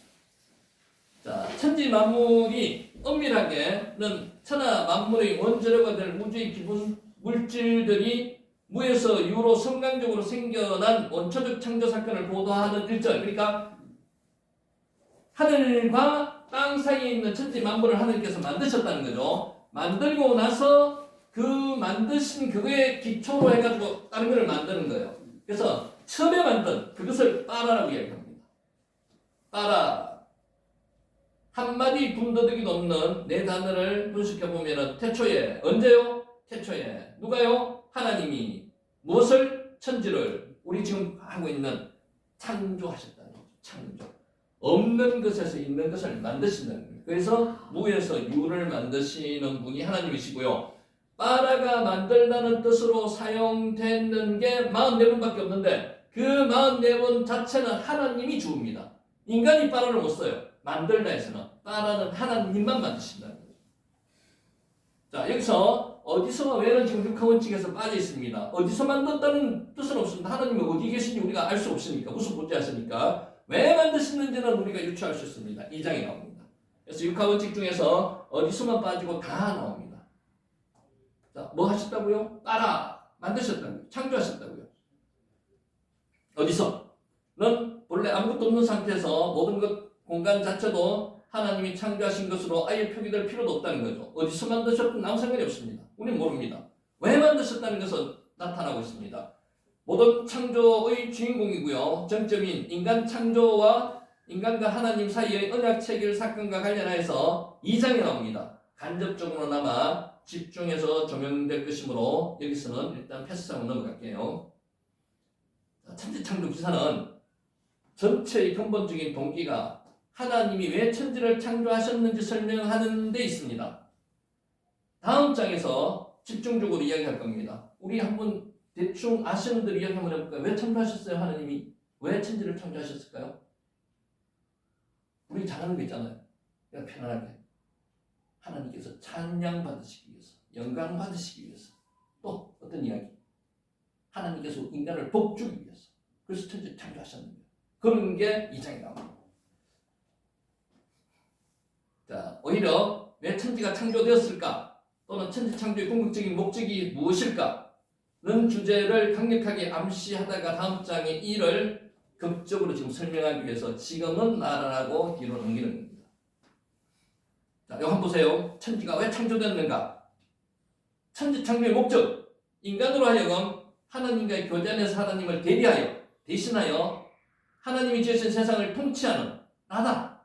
자, 천지 만물이 엄밀하게는 천하 만물의 원재료가 될 우주의 기본 물질들이 무에서 유로 성강적으로 생겨난 원초적 창조 사건을 보도하는 1절. 그러니까 하늘과 땅 사이에 있는 천지 만물을 하나님께서 만드셨다는 거죠. 만들고 나서 그 만드신 그거에 기초로 해가지고 다른 것을 만드는 거예요. 그래서 처음에 만든 그것을 빠라라고 이야기합니다. 빠라. 한마디 군더더기도 없는 네 단어를 분석해보면 태초에, 언제요? 태초에. 누가요? 하나님이 무엇을? 천지를 우리 지금 하고 있는 창조하셨다는 거죠. 창조. 없는 것에서 있는 것을 만드신다는 거예요. 그래서 무에서 유를 만드시는 분이 하나님이시고요. 빠라가 만들다는 뜻으로 사용되는 게 44번밖에 없는데 그 44번 자체는 하나님이 주입니다. 인간이 빠라를 못 써요. 만들다 해서는. 빠라는 하나님만 만드신다는 거죠. 자, 여기서 어디서 왜는 지금 육하원칙에서 빠져 있습니다. 어디서 만든다는 뜻은 없습니다. 하나님이 어디 계신지 우리가 알 수 없으니까. 무슨 문제하시니까. 왜 만드시는지는 우리가 유추할 수 있습니다. 2장에 나옵니다. 그래서 육하원칙 중에서 어디서만 빠지고 다 나옵니다. 자, 뭐 하셨다고요? 따라 만드셨다고요. 창조하셨다고요. 어디서?는 본래 아무것도 없는 상태에서 모든 것 공간 자체도 하나님이 창조하신 것으로 아예 표기될 필요도 없다는 거죠. 어디서 만드셨든 아무 상관이 없습니다. 우리는 모릅니다. 왜 만드셨다는 것은 나타나고 있습니다. 모든 창조의 주인공이고요. 정점인 인간 창조와 인간과 하나님 사이의 언약 체결 사건과 관련해서 2장에 나옵니다. 간접적으로나마 집중해서 조명될 것이므로 여기서는 일단 패스하고 넘어갈게요. 천지창조 기사는 전체의 근본적인 동기가 하나님이 왜 천지를 창조하셨는지 설명하는 데 있습니다. 다음 장에서 집중적으로 이야기할 겁니다. 우리 한번 대충 아시는 대로 이야기 한번 해볼까요? 왜 창조하셨어요? 하나님이 왜 천지를 창조하셨을까요? 우리 잘하는 거 있잖아요. 그냥 편안하게 하나님께서 찬양 받으시기 위해서. 영광 받으시기 위해서. 또 어떤 이야기? 하나님께서 인간을 복주기 위해서. 그래서 천지 창조하셨는 거예요. 그런 게 2장에 나옵니다. 자, 오히려 왜 천지가 창조되었을까? 또는 천지 창조의 궁극적인 목적이 무엇일까?는 주제를 강력하게 암시하다가 다음 장의 이를 극적으로 지금 설명하기 위해서 지금은 나라라고 뒤로 넘기는 겁니다. 자, 이거 한번 보세요. 천지가 왜 창조됐는가? 천지 창조의 목적, 인간으로 하여금 하나님과의 교제안에서 하나님을 대신하여 하나님이 지으신 세상을 통치하는 나다.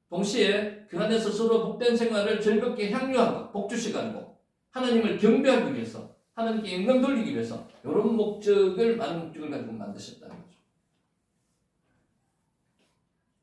동시에 그 안에서 서로 복된 생활을 즐겁게 향유하고 복주시가고 하나님을 경배하기 위해서, 하나님께 영광 돌리기 위해서 이런 목적을, 많은 목적을 가지고 만드셨다는 거죠.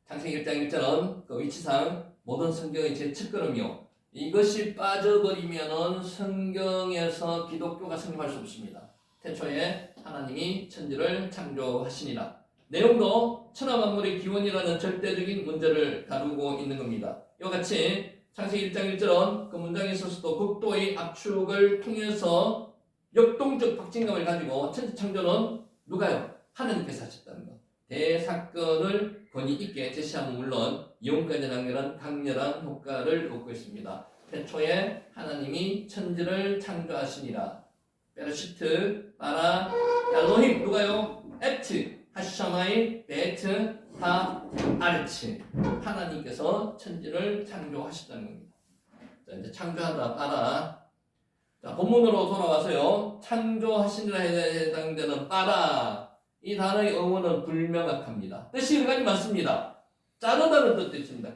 창세기 1장 1절은 그 위치상 모든 성경의 제 첫걸음이요, 이것이 빠져버리면은 성경에서 기독교가 성립할 수 없습니다. 태초에 하나님이 천지를 창조하시니라. 내용도 천하 만물의 기원이라는 절대적인 문제를 다루고 있는 겁니다. 이와 같이 창세기 1장 1절은 그 문장에 있어서도 극도의 압축을 통해서 역동적 박진감을 가지고 천지 창조는 누가요? 하나님께서 하셨다는 것. 대사건을 권위 있게 제시하면 물론 이혼까지 장면은 강렬한 효과를 얻고 있습니다. 태초에 하나님이 천지를 창조하시니라. 베르시트, 바라, 엘로힘, 누가요? 에트, 하샤마이, 베트, 하, 아르치. 하나님께서 천지를 창조하셨다는 겁니다. 자, 이제 창조하다, 바라. 자, 본문으로 돌아와서요. 창조하시니라 해당되는 바라. 이 단어의 어원은 불명확합니다. 뜻이 여러 가지 많습니다. 자르다는 뜻도 있습니다.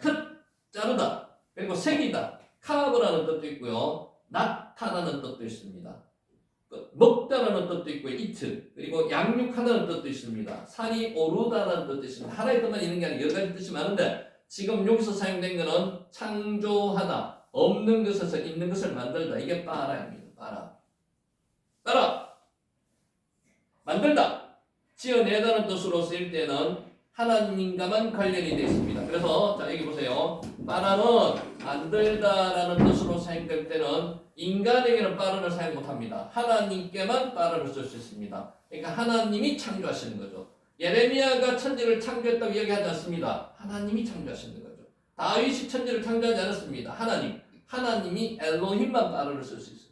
자르다. 그리고 색이다. 카브라는 뜻도 있고요. 나타나는 뜻도 있습니다. 먹다라는 뜻도 있고요. 이트. 그리고 양육하다는 뜻도 있습니다. 살이 오르다라는 뜻도 있습니다. 하나의 뜻만 있는 게 아니라 여러 가지 뜻이 많은데 지금 여기서 사용된 것은 창조하다. 없는 것에서 있는 것을 만들다. 이게 빠라입니다. 빠라. 만들다. 지어내다는 뜻으로 쓰일 때는 하나님과만 관련이 되어 있습니다. 그래서 자 여기 보세요. 빠라는 만들다라는 뜻으로 사용될 때는 인간에게는 빠라를 사용 못합니다. 하나님께만 빠라를 쓸 수 있습니다. 그러니까 하나님이 창조하시는 거죠. 예레미야가 천지를 창조했다고 이야기하지 않습니다. 하나님이 창조하시는 거죠. 다윗이 천지를 창조하지 않았습니다. 하나님이 엘로힘만 빠라를 쓸 수 있습니다.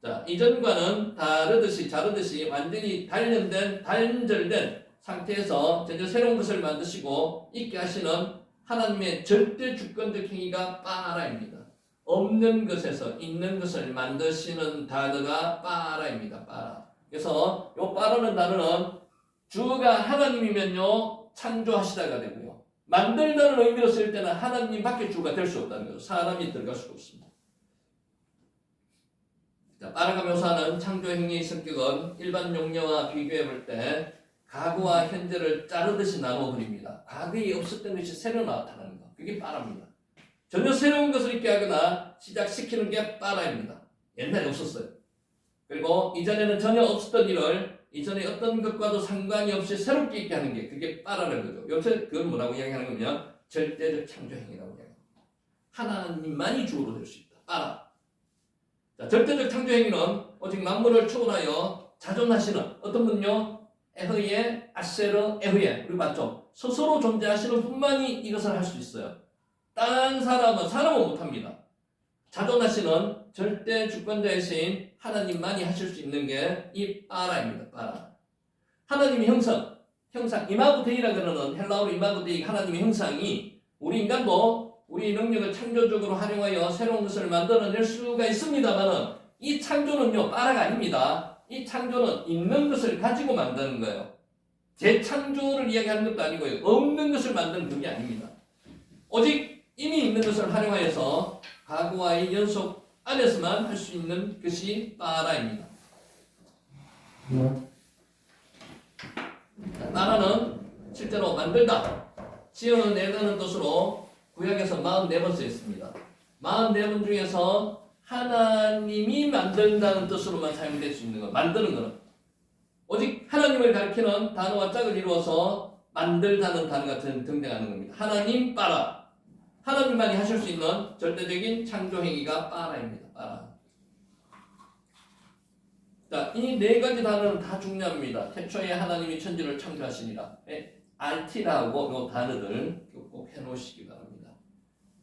자, 이전과는 자르듯이 완전히 단절된 상태에서 전혀 새로운 것을 만드시고 있게 하시는 하나님의 절대 주권적 행위가 빠라입니다. 없는 것에서 있는 것을 만드시는 단어가 빠라입니다. 빠라. 그래서 이 빠라는 단어는 주가 하나님이면요 창조하시다가 되고요. 만들다는 의미로 쓸 때는 하나님밖에 주가 될 수 없다는 거죠. 사람이 들어갈 수가 없습니다. 자, 빠라가 묘사하는 창조 행위의 성격은 일반 용어와 비교해 볼 때 과거와 현재를 자르듯이 나누어 버립니다. 과거에 없었던 것이 새로 나타나는 것. 그게 빠라입니다. 전혀 새로운 것을 있게 하거나 시작시키는 게 빠라입니다. 옛날에 없었어요. 그리고 이전에는 전혀 없었던 일을 이전에 어떤 것과도 상관이 없이 새롭게 있게 하는 게 그게 빠라는 거죠. 요새 그건 뭐라고 이야기하는 거냐? 절대적 창조 행위라고 이야기합니다. 하나님만이 주어로 될 수 있다. 빠라. 자, 절대적 창조 행위는 오직 만물을 초월하여 자존하시는 어떤 분요? 에흐예, 아세르, 에흐예. 우리 맞죠? 스스로 존재하시는 분만이 이것을 할 수 있어요. 다른 사람은 못합니다. 자존하시는 절대 주권자이신 하나님만이 하실 수 있는 게 이 빠라입니다. 빠라. 하나님의 형상, 이마고 데이라 그러는 헬라어로 이마고 데이 하나님의 형상이 우리 인간도 우리 능력을 창조적으로 활용하여 새로운 것을 만들어낼 수가 있습니다만은 이 창조는요 빠라가 아닙니다. 이 창조는 있는 것을 가지고 만드는 거예요. 재창조를 이야기하는 것도 아니고요. 없는 것을 만드는 그게 아닙니다. 오직 이미 있는 것을 활용하여서 과거와의 연속 안에서만 할 수 있는 것이 빠라입니다. 빠라는 실제로 만들다, 지어내다는 뜻으로 구약에서 44번 쓰였습니다. 44번 중에서 하나님이 만든다는 뜻으로만 사용될 수 있는 것, 만드는 것은 오직 하나님을 가리키는 단어와 짝을 이루어서 만들다는 단어가 등장하는 겁니다. 하나님 빠라. 하나님만이 하실 수 있는 절대적인 창조 행위가 빠라입니다. 빠라. 자, 이 네 가지 단어는 다 중요합니다. 태초에 하나님이 천지를 창조하시니라. RT라고 요 단어들 꼭 해놓으시기 바랍니다.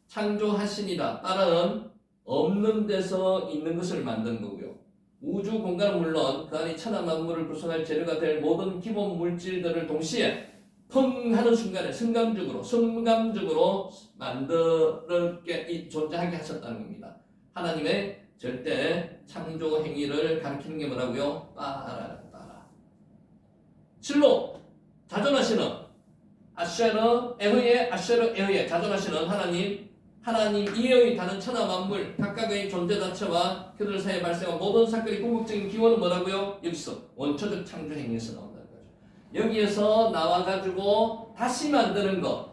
창조하시니라. 따라는 없는 데서 있는 것을 만든 거고요. 우주 공간은 물론 그 안에 천하 만물을 구성할 재료가 될 모든 기본 물질들을 동시에 펑 하는 순간에 순간적으로 만들게 존재하게 하셨다는 겁니다. 하나님의 절대 창조 행위를 가리키는 게 뭐라고요? 빠라. 실로 자존하시는 아쉐르 에흐에 자존하시는 하나님 이외의 다른 천하 만물 각각의 존재 자체와 그들 사이에 발생한 모든 사건의 궁극적인 기원은 뭐라고요? 여기서 원초적 창조 행위에서 나온다는 거죠. 여기에서 나와가지고 다시 만드는 것,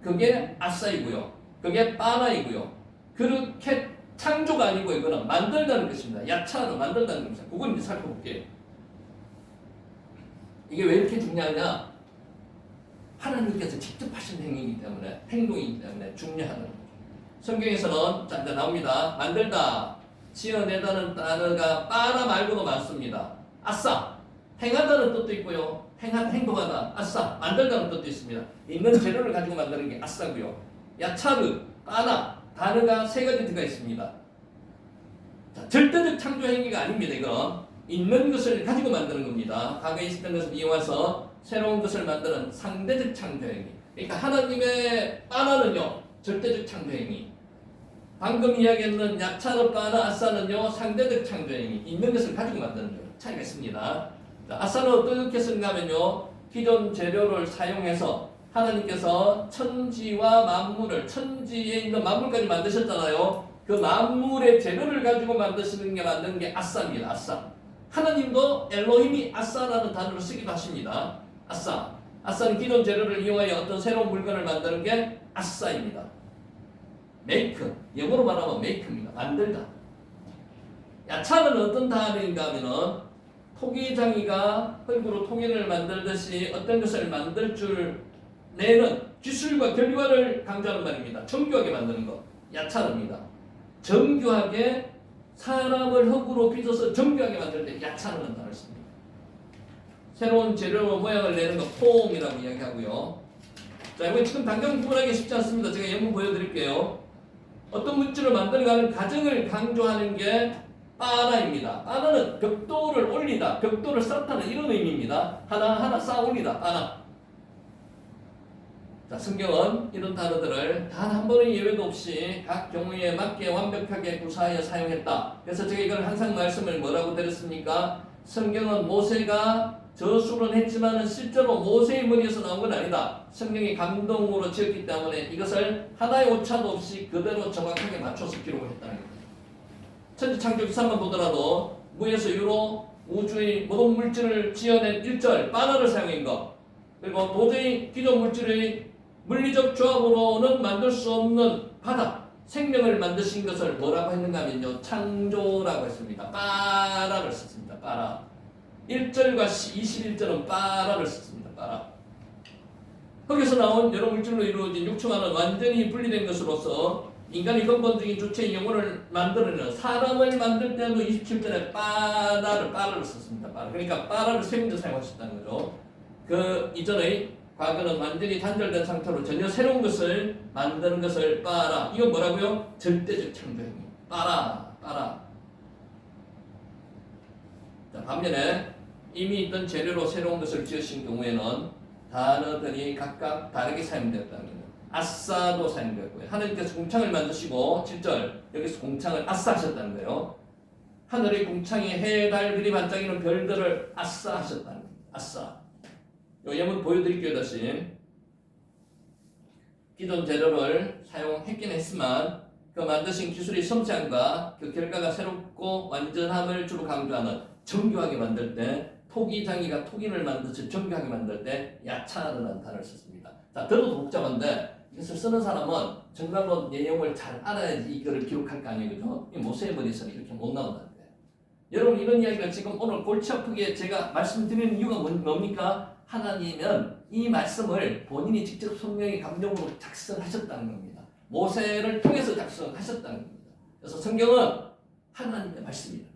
그게 아싸이고요. 그게 빠라이고요. 그렇게 창조가 아니고 이거는 만들다는 것입니다. 야차로 만들다는 겁니다. 그걸 이제 살펴볼게요. 이게 왜 이렇게 중요하냐? 하나님께서 직접 하신 행위이기 때문에, 행동이기 때문에 중요하다는 거죠. 성경에서는 자, 이제 나옵니다. 만들다, 지어내다는 단어가 빠라 말고도 많습니다. 아싸, 행하다는 뜻도 있고요. 행동하다, 아싸, 만들다는 뜻도 있습니다. 있는 재료를 가지고 만드는 게 아싸고요. 야차르, 빠나, 단어가 세 가지 들어가 있습니다. 자, 절대적 창조 행위가 아닙니다. 이건 있는 것을 가지고 만드는 겁니다. 과거에 있었던 것을 이용해서 새로운 것을 만드는 상대적 창조 행위. 그러니까 하나님의 빠나는요, 절대적 창조 행위. 방금 이야기했는 야차르, 빠나, 아싸는요, 상대적 창조 행위. 있는 것을 가지고 만드는 거예요. 차이가 있습니다. 자, 아싸는 어떻게 쓰는가 하면요, 기존 재료를 사용해서 하나님께서 천지와 만물을, 천지에 있는 만물까지 만드셨잖아요. 그 만물의 재료를 가지고 만드는 게 아싸입니다. 아싸. 하나님도 엘로힘이 아싸라는 단어를 쓰기도 하십니다. 아싸. 아싸는 기존 재료를 이용하여 어떤 새로운 물건을 만드는 게 아싸입니다. 메이크. 영어로 말하면 메이크입니다. 만들다. 야차는 어떤 단어인가 하면은 토기장이가 흙으로 토기를 만들듯이 어떤 것을 만들 줄 내는 기술과 결과를 강조하는 말입니다. 정교하게 만드는 것. 야차릅니다. 정교하게 사람을 흙으로 빚어서 정교하게 만들 때 야차르는 단어를 씁니다. 새로운 재료로 모양을 내는 것 폼이라고 이야기하고요. 자, 이거 지금 당장 구분하기 쉽지 않습니다. 제가 예문 보여드릴게요. 어떤 물질을 만들어가는 과정을 강조하는 게 빠나입니다. 빠나는 벽돌을 올리다, 벽돌을 쌓다는 이런 의미입니다. 하나하나 쌓아 올리다, 빠나. 자, 성경은 이런 단어들을 단 한 번의 예외도 없이 각 경우에 맞게 완벽하게 구사하여 사용했다. 그래서 제가 이걸 항상 말씀을 뭐라고 드렸습니까? 성경은 모세가 저술은 했지만 실제로 모세의 머리에서 나온 건 아니다. 성경이 감동으로 지었기 때문에 이것을 하나의 오차도 없이 그대로 정확하게 맞춰서 기록을 했다는 겁니다. 천지창조 기사만 보더라도 무에서 유로 우주의 모든 물질을 지어낸 1절 바나를 사용한 것, 그리고 도저히 기존 물질의 물리적 조합으로는 만들 수 없는 바다, 생명을 만드신 것을 뭐라고 했는가 하면요, 창조라고 했습니다. 빠라를 썼습니다. 빠라. 1절과 21절은 빠라를 썼습니다. 빠라. 거기서 나온 여러 물질로 이루어진 육체와는 완전히 분리된 것으로서 인간의 근본적인 주체의 영혼을 만들어내는 사람을 만들 때도 27절에 빠라를 썼습니다. 빠라. 그러니까 빠라를 세 군데 사용하셨다는 거죠. 그 이전의 과거는 완전히 단절된 상태로 전혀 새로운 것을 만드는 것을 빠라. 이건 뭐라고요? 절대적 창조행위. 빠라. 자, 반면에 이미 있던 재료로 새로운 것을 지으신 경우에는 단어들이 각각 다르게 사용되었다는 거예요. 아싸도 사용되었고요. 하나님께서 공창을 만드시고 7절 여기서 공창을 아싸 하셨다는 거예요. 하늘의 공창이 해, 달, 별이 반짝이는 별들을 아싸 하셨다는 거예요. 아싸. 요 예문 보여드릴게요. 다시. 기존 재료를 사용했긴 했지만 그 만드신 기술의 섬세함과 그 결과가 새롭고 완전함을 주로 강조하는 정교하게 만들 때 토기장이가 토기를 만드듯이 정교하게 만들 때 야차라는 단어를 썼습니다. 자, 들어도 복잡한데 이것을 쓰는 사람은 정말로 내용을 잘 알아야지 이거를 기록할 거 아니에요. 그죠? 모세의 머리에서는 이렇게 못 나온다는 거예요. 여러분 이런 이야기가 지금 오늘 골치 아프게 제가 말씀드리는 이유가 뭡니까? 하나님은 이 말씀을 본인이 직접 성령의 감동으로 작성하셨다는 겁니다. 모세를 통해서 작성하셨다는 겁니다. 그래서 성경은 하나님의 말씀이다.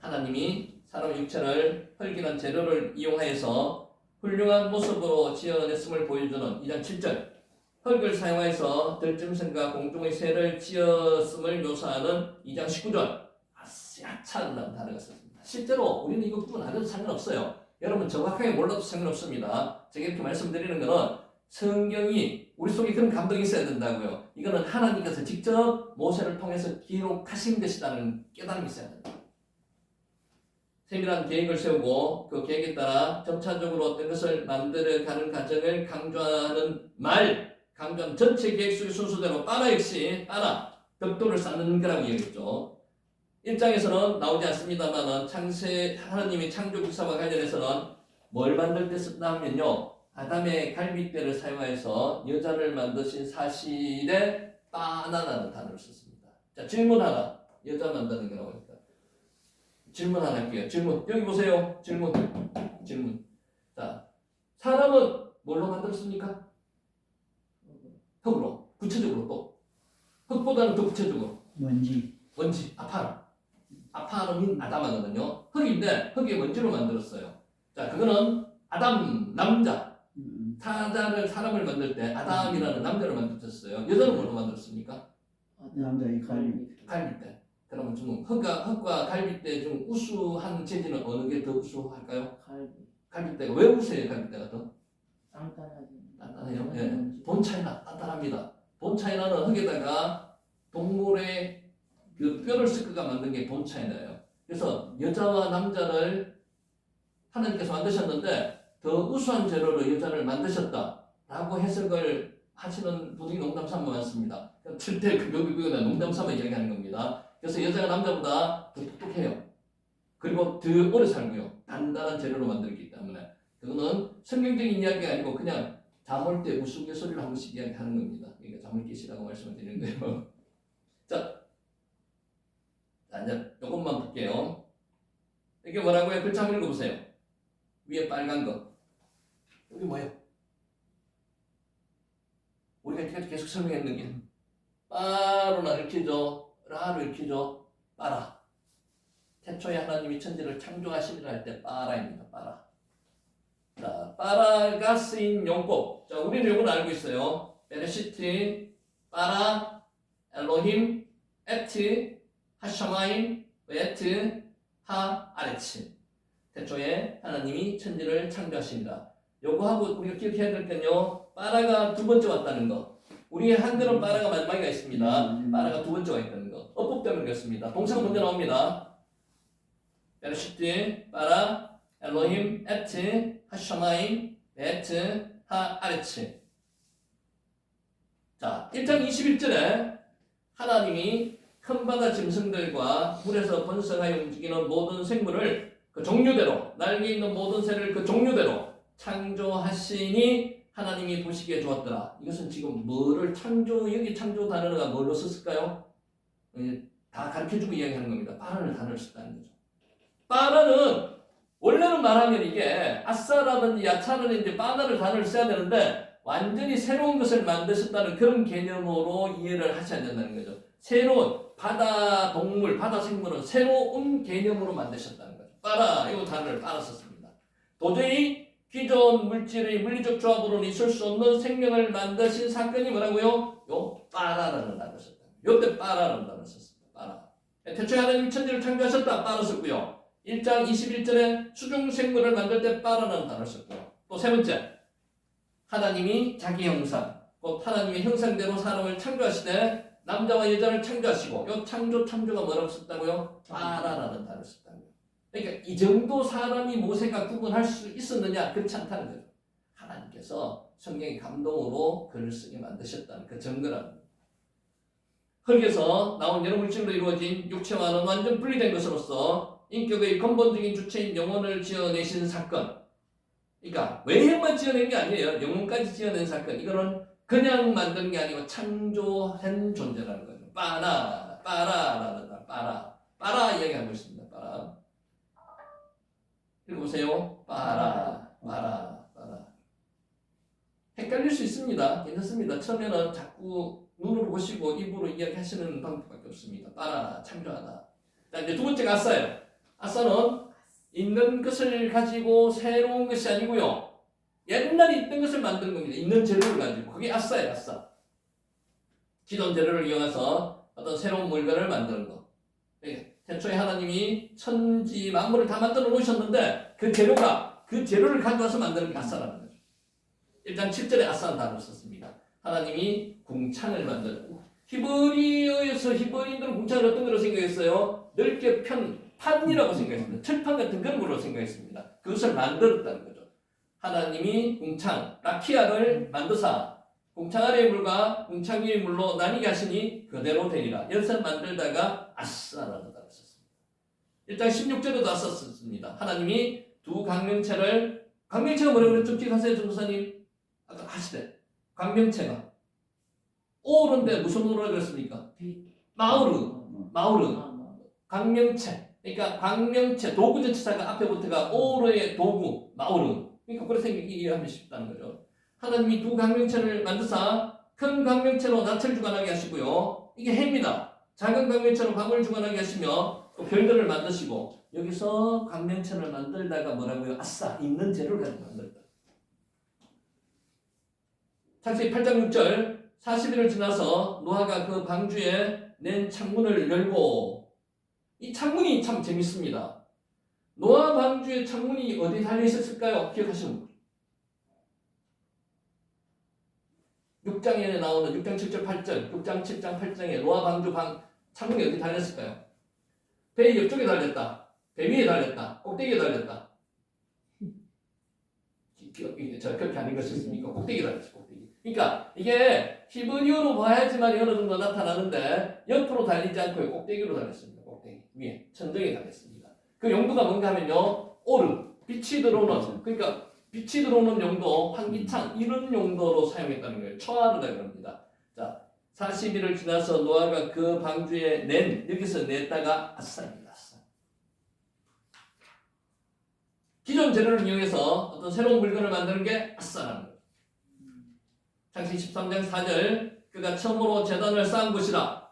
하나님이 사람의 육체를 흙이란 재료를 이용하여서 훌륭한 모습으로 지어냈음을 보여주는 2장 7절. 흙을 사용해서 들짐승과 공중의 새를 지었음을 묘사하는 2장 19절. 아차라는 단어가 썼습니다. 실제로 우리는 이거 구분 안 해도 상관없어요. 여러분 정확하게 몰라도 상관없습니다. 제가 이렇게 말씀드리는 것은 성경이 우리 속에 그런 감동이 있어야 된다고요. 이거는 하나님께서 직접 모세를 통해서 기록하신 것이라는 깨달음이 있어야 된다. 세밀한 계획을 세우고 그 계획에 따라 점차적으로 어떤 것을 만들어가는 과정을 강조하는 강조하는 전체 계획 속의 순서대로 빠라 역시 벽돌을 쌓는 거라고 얘기했죠. 1장에서는 나오지 않습니다만 하나님의 창조 역사와 관련해서는 뭘 만들 때 썼다 하면요. 아담의 갈빗대를 사용해서 여자를 만드신 사실에 빠나라는 단어를 썼습니다. 자, 질문 하나. 여자 만드는 거라고 하니까. 질문 하나 할게요. 질문. 여기 보세요. 질문. 자, 사람은 뭘로 만들었습니까? 흙으로. 구체적으로 또. 흙보다는 더 구체적으로. 먼지. 아파는 아담하거든요. 흙인데 흙의 먼지로 만들었어요. 자, 그거는 아담 남자. 사람을 만들 때 아담이라는 남자를 만들었어요. 여자는 뭘로 만들었습니까? 남자의 갈빗대. 그러면 좀 흙과 갈빗대 중 우수한 재질은 어느 게 더 우수할까요? 갈빗대가 왜 우수해요? 갈빗대가 더? 단단해요. 네. 본 차이나 단단합니다. 본 차이나는 흙에다가 동물의 그 뼈를 섞어가 만든 게 본 차이나예요. 그래서 여자와 남자를 하나님께서 만드셨는데 더 우수한 재료로 여자를 만드셨다라고 해석을 하시는 분이 농담 삼아 많습니다. 절대 그거는 농담 삼아 이야기하는 겁니다. 그래서 여자가 남자보다 더 똑똑해요. 그리고 더 오래 살고요. 단단한 재료로 만들기 때문에 그거는 성경적인 이야기가 아니고 그냥 잠올 때 우스갯소리를 한 번씩 이야기하는 겁니다. 그러니까 잠을 깨시라고 말씀을 드리는 거예요. 자, 이제 조금만 볼게요. 이게 뭐라고요? 글자 한번 읽어보세요. 위에 빨간 거. 여기 뭐예요? 우리가 계속 설명했는 게 빠로나 읽히죠. 라로 읽히죠. 빠라. 태초에 하나님이 천지를 창조하시리라 할 때 빠라입니다. 빠라. 자, 빠라가 쓰인 용법. 자, 우리는 이건 알고 있어요. 베레시트, 빠라, 엘로힘, 에트, 하샤마임, 웨트, 하아레츠. 태초에 하나님이 천지를 창조하십니다. 요거하고 우리가 기억해야 될 건요. 빠라가 두 번째 왔다는 거. 우리 한글은 빠라가 마지막에 있습니다. 빠라가 두 번째 와 있다는 거. 어법 때문에 그렇습니다. 동사가 먼저 나옵니다. 베르시트, 빠라, 엘로힘, 에트, 하샤마임, 베트, 하아레츠. 자, 1장 21절에 하나님이 큰 바다 짐승들과 물에서 번성하여 움직이는 모든 생물을 그 종류대로, 날개 있는 모든 새를 그 종류대로 창조하시니 하나님이 보시기에 좋았더라. 이것은 지금 뭐를 여기 창조 단어가 뭘로 썼을까요? 다 가르쳐주고 이야기하는 겁니다. 빠라는 단어를 썼다는 거죠. 빠라는 원래는 말하면 이게 아싸라든지 야차라든지 빠라를 단어를 써야 되는데 완전히 새로운 것을 만드셨다는 그런 개념으로 이해를 하셔야 된다는 거죠. 새로운 바다 동물, 바다 생물은 새로운 개념으로 만드셨다는 거죠. 빠라, 이 단어를 빠라 썼습니다. 도저히 기존 물질의 물리적 조합으로는 있을 수 없는 생명을 만드신 사건이 뭐라고요? 요 빠라라는 단어를 썼다. 요때 빠라라는 단어를 썼습니다. 빠라. 태초에 하나님이 천지를 창조하셨다. 빠라 썼고요. 1장 21절에 수중 생물을 만들 때 빠라라는 단어를 썼고요. 또 세 번째, 하나님이 자기 형상, 곧 하나님의 형상대로 사람을 창조하시되 남자와 여자를 창조하시고 요 창조가 뭐라고 썼다고요? 빠라라는 단어를 썼다고요. 그러니까 이 정도 사람이 모세가 구분할 수 있었느냐? 그렇지 않다는 거죠. 하나님께서 성경의 감동으로 글을 쓰게 만드셨다는 그 증거라는 거예요. 흙에서 나온 여러 물질로 이루어진 육체와는 완전 분리된 것으로서 인격의 근본적인 주체인 영혼을 지어내신 사건. 그러니까 외형만 지어낸 게 아니에요. 영혼까지 지어낸 사건. 이거는 그냥 만든 게 아니고 창조한 존재라는 거죠. 빠라라는 빠라 이야기하고 있습니다. 빠라. 읽어보세요. 빠라. 헷갈릴 수 있습니다. 괜찮습니다. 처음에는 자꾸 눈으로 보시고 입으로 이야기하시는 방법밖에 없습니다. 빠라, 창조하다. 자, 이제 두 번째가 아싸예요. 아싸는 있는 것을 가지고 새로운 것이 아니고요. 옛날에 있던 것을 만드는 겁니다. 있는 재료를 가지고. 그게 아싸예요, 아싸. 기존 재료를 이용해서 어떤 새로운 물건을 만드는 거. 태초에 하나님이 천지 만물을 다 만들어 놓으셨는데 그 재료를 가져와서 만드는 게 아싸라는 거죠. 1장 7절에 아싸는 단어를 썼습니다. 하나님이 궁창을 만들고 히브리어에서 히브리인들은 궁창을 어떤 거로 생각했어요? 넓게 판이라고 생각했습니다. 철판 같은 그런 걸로 생각했습니다. 그것을 만들었다는 거죠. 하나님이 궁창, 라키아를 만드사 궁창 아래의 물과 궁창 위의 물로 나뉘게 하시니 그대로 되리라. 여기서 만들다가 아싸라는 단어를 썼습니다. 1장 16절에도 아싸 썼습니다. 하나님이 두 강명체가 뭐라고 그랬죠? 기억하세요, 전도사님? 아까 하시대. 강명체가 오른데 무슨 오르라 그랬습니까? 마우르. 강명체. 그러니까 강명체 도구 전치사가 앞에부터가 오르의 도구 마우르. 그러니까 그렇게 이해하면 쉽다는 거죠. 하나님이 두 강명체를 만드사 큰 강명체로 낯을 주관하게 하시고요. 이게 해입니다. 작은 강명체로 밤을 주관하게 하시며 또 별들을 만드시고 여기서 강명체를 만들다가 뭐라고요? 아싸 있는 재료를 가지고 만들다. 창세기 8장 6절 40일을 지나서 노아가 그 방주에 낸 창문을 열고 이 창문이 참 재밌습니다. 노아 방주의 창문이 어디 달려 있었을까요? 기억하시는 분? 6장에 나오는 6장 7절 8절 6장 7장 8장에 노아 방주 창문이 어디 달렸을까요? 배 옆쪽에 달렸다. 배 위에 달렸다. 꼭대기에 달렸다. 저 그렇게 아닌 것이었습니까? 꼭대기에 달렸어요. 꼭대기. 그러니까 이게 히브리어로 봐야지만 어느 정도 나타나는데 옆으로 달리지 않고 꼭대기로 달렸습니다. 꼭대기 위에 천정에 달렸습니다. 그 용도가 뭔가 하면요. 오르 빛이 들어오는 그러니까 빛이 들어오는 용도 환기창 이런 용도로 사용했다는 거예요. 처하르다 그럽니다. 자 40일을 지나서 노아가 그 방주에 여기서 냈다가 아싸입니다. 아싸. 기존 재료를 이용해서 어떤 새로운 물건을 만드는 게 아싸라는 거예요. 창세기 13장 4절 그가 처음으로 제단을 쌓은 곳이라.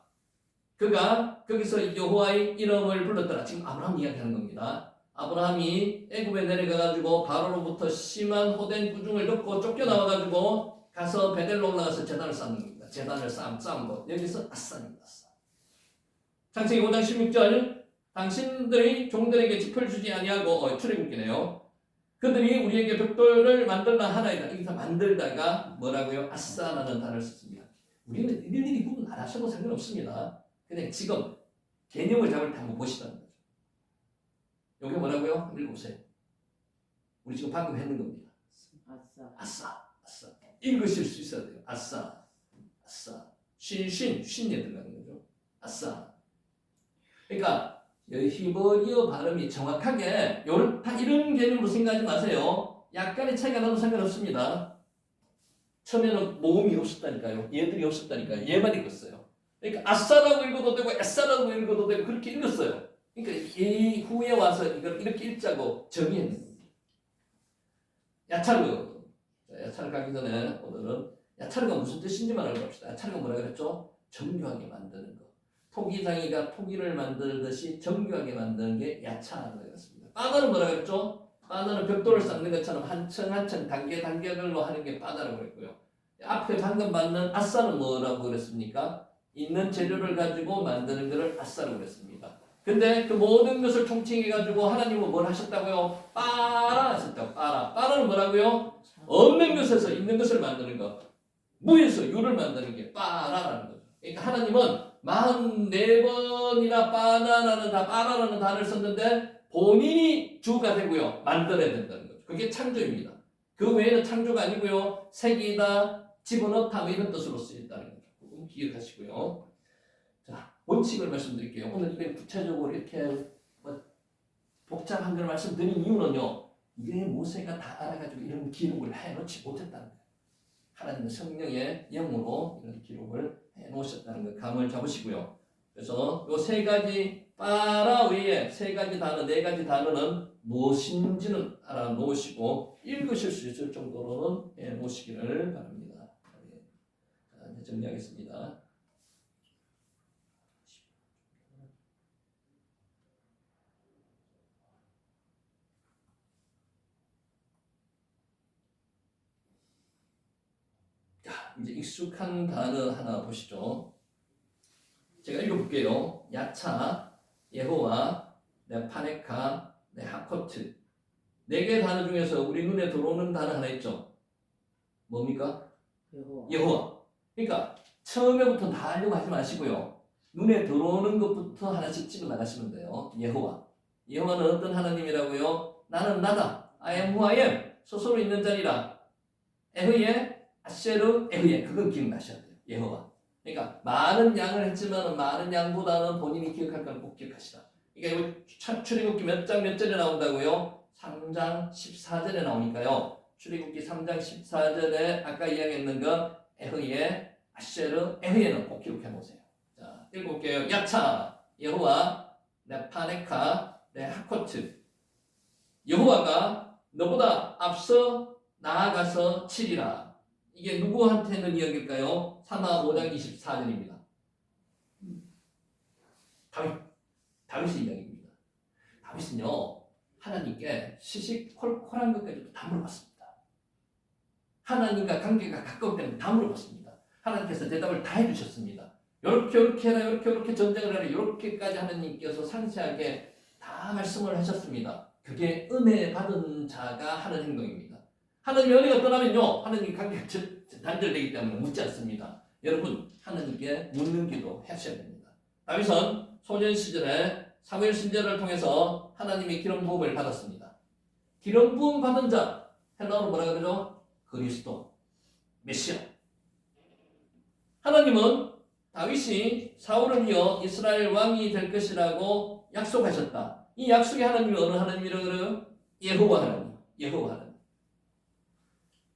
그가 거기서 여호와의 이름을 불렀더라. 지금 아브라함 이야기하는 겁니다. 아브라함이 애굽에 내려가가지고 바로로부터 심한 호된 구중을 겪고 쫓겨나와가지고 가서 베델로 올라가서 제단을 쌓는 겁니다. 제단을 쌓은 곳. 여기서 아싸입니다. 아싸. 창세기 5장 16절 당신들이 종들에게 짚을 주지 아니하고 출애굽기네요. 그들이 우리에게 벽돌을 만들라 하나이다. 여기서 만들다가 뭐라고요? 아싸라는 단어를 썼습니다. 우리는 일일이 구분 안 하셔도 상관없습니다. 그냥 지금 개념을 잡을 때 한번 보시라는 거죠. 여기 뭐라고요? 한번 읽어보세요. 우리 지금 방금 했는 겁니다. 아싸. 읽으실 수 있어야 돼요. 아싸. 쉰에 들어가는 거죠. 아싸. 그러니까 히브리어 발음이 정확하게 이런 개념으로 생각하지 마세요. 약간의 차이가 나도 상관없습니다. 처음에는 모음이 없었다니까요. 얘들이 없었다니까요. 얘만 읽었어요. 그러니까 아싸라고 읽어도 되고 에싸라고 읽어도 되고 그렇게 읽었어요. 그러니까 이 후에 와서 이걸 이렇게 읽자고 정의했는 겁니다. 야차르 가기 전에 오늘은 야차르가 무슨 뜻인지만 알고 갑시다. 야차르가 뭐라 그랬죠? 정교하게 만드는 거. 토기장이가 토기를 만들듯이 정교하게 만드는 게 야차르였습니다. 빠다는 뭐라 그랬죠? 빠다는 벽돌을 쌓는 것처럼 한층 단계별로 하는 게 빠다라고 그랬고요. 앞에 방금 받는 아싸는 뭐라고 그랬습니까? 있는 재료를 가지고 만드는 것을 아싸라고 그랬습니다. 근데 그 모든 것을 총칭해가지고 하나님은 뭘 하셨다고요? 빠라 하셨다고. 빠라는 뭐라고요? 없는 것에서 있는 것을 만드는 것. 무에서 유를 만드는 게 빠라라는 거죠. 그러니까 하나님은 44번이나 빠라라는 단어를 썼는데 본인이 주가 되고요. 만들어야 된다는 거죠. 그게 창조입니다. 그 외에는 창조가 아니고요. 새기다, 집어넣다 이런 뜻으로 쓰였다는 거죠. 그건 기억하시고요. 자, 원칙을 말씀드릴게요. 오늘 이게 구체적으로 이렇게 복잡한 걸 말씀드린 이유는요. 이게 모세가 다 알아가지고 이런 기록을 해놓지 못했다는 거예요. 하나님의 성령의 영으로 이런 기록을 해놓으셨다는 걸 감을 잡으시고요. 그래서 이 세 가지 빠라 외에 세 가지 단어, 네 가지 단어는 무엇인지는 알아놓으시고 읽으실 수 있을 정도로는 해놓으시기를 바랍니다. 자, 이제 정리하겠습니다. 자, 이제 익숙한 단어 하나 보시죠. 제가 읽어볼게요. 야차, 여호와, 네파네카, 네하코트. 네 개 단어 중에서 우리 눈에 들어오는 단어 하나 있죠. 뭡니까? 여호와. 그러니까 처음에부터 다 하려고 하지 마시고요. 눈에 들어오는 것부터 하나씩 집어 나가시면 돼요. 여호와. 여호와는 어떤 하나님이라고요? 나는 나다. I am who I am. 스스로 있는 자리라. 에흐예, 아쉐르, 에흐예. 그건 기억나셔야 돼요. 여호와. 그러니까 많은 양을 했지만 많은 양보다는 본인이 기억할 건 꼭 기억하시라. 그러니까 이거 출애굽기 몇 장 몇 절에 나온다고요? 3장 14절에 나오니까요. 출애굽기 3장 14절에 아까 이야기했는 거 에흐예, 아쉐르, 에흐예는 꼭 기록해 보세요. 자, 읽어볼게요. 야차, 여호와, 네파네카, 네하코트. 여호와가 너보다 앞서 나아가서 치리라. 이게 누구한테는 이야기일까요? 사마 5장 24절입니다. 다윗의 이야기입니다. 다윗은요, 하나님께 시시콜콜한 것까지도 다 물어봤습니다. 하나님과 관계가 가까울 때는 다 물어봤습니다. 하나님께서 대답을 다 해주셨습니다. 요렇게 해라, 요렇게 전쟁을 하라, 요렇게까지 하나님께서 상세하게 다 말씀을 하셨습니다. 그게 은혜 받은 자가 하는 행동입니다. 하나님의 은혜가 떠나면요, 하나님 관계가 단절되기 때문에 묻지 않습니다. 여러분, 하나님께 묻는 기도 하셔야 됩니다. 다윗은 소년 시절에 사무엘 선지자를 통해서 하나님의 기름 부음을 받았습니다. 기름 부음 받은 자, 헬라어로 뭐라 그러죠? 그리스도, 메시아. 하나님은 다윗이 사울을 이어 이스라엘 왕이 될 것이라고 약속하셨다. 이 약속의 하나님이 어느 하나님이라고 그래요? 여호와 하나님. 여호와 하나님.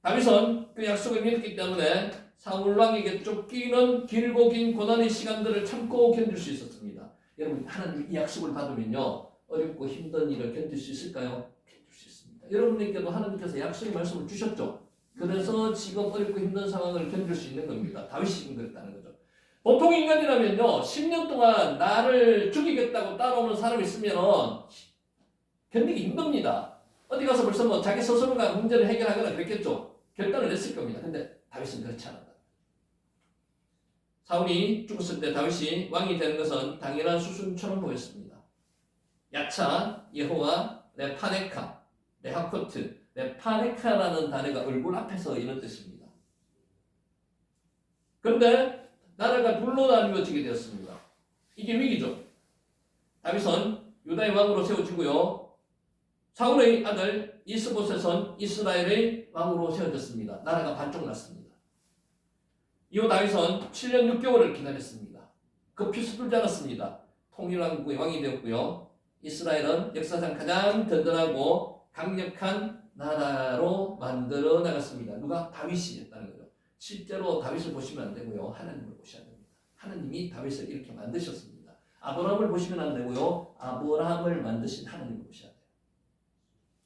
다윗은 그 약속을 믿었기 때문에 사울 왕에게 쫓기는 길고 긴 고난의 시간들을 참고 견딜 수 있었습니다. 여러분, 하나님 이 약속을 받으면요, 어렵고 힘든 일을 견딜 수 있을까요? 견딜 수 있습니다. 여러분에게도 하나님께서 약속의 말씀을 주셨죠. 그래서 지금 어렵고 힘든 상황을 견딜 수 있는 겁니다. 다윗이 지금 그랬다는 거죠. 보통 인간이라면요, 10년 동안 나를 죽이겠다고 따라오는 사람이 있으면 견디기 힘듭니다. 어디 가서 벌써 뭐 자기 스스로가 문제를 해결하거나 그랬겠죠. 결단을 냈을 겁니다. 근데 다윗은 그렇지 않았다. 사울이 죽었을 때 다윗이 왕이 되는 것은 당연한 수순처럼 보였습니다. 야차, 여호와, 네파네카, 네하코트. 네파네카라는 단어가 얼굴 앞에서 이런 뜻입니다. 그런데 나라가 둘로 나뉘어지게 되었습니다. 이게 위기죠. 다윗은 유다의 왕으로 세워지고요. 사울의 아들 이스보셋은 이스라엘의 왕으로 세워졌습니다. 나라가 반쪽 났습니다. 이후 다윗은 7년 6개월을 기다렸습니다. 급히 서둘지 않았습니다. 통일왕국의 왕이 되었고요. 이스라엘은 역사상 가장 든든하고 강력한 나라로 만들어 나갔습니다. 누가? 다윗이 했다는 거죠. 실제로 다윗을 보시면 안 되고요. 하나님을 보셔야 됩니다. 하나님이 다윗을 이렇게 만드셨습니다. 아브라함을 보시면 안 되고요. 아브라함을 만드신 하나님을 보셔야 돼요.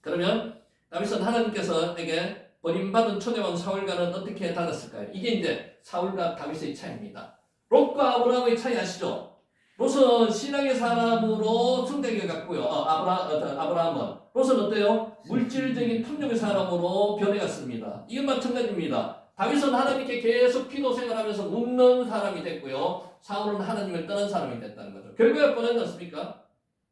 그러면 다윗은 하나님께서에게 버림받은 초대왕 사울과는 어떻게 달랐을까요? 이게 이제 사울과 다윗의 차이입니다. 롯과 아브라함의 차이 아시죠? 롯은 신앙의 사람으로 성장해 갔고요. 아브라함은 롯은 어때요? 물질적인 탐욕의 사람으로 변해갔습니다. 이건 마찬가지입니다. 다윗은 하나님께 계속 기도 생활하면서 묻는 사람이 됐고요. 사울은 하나님을 떠난 사람이 됐다는 거죠. 결과가 뻔하지 않습니까?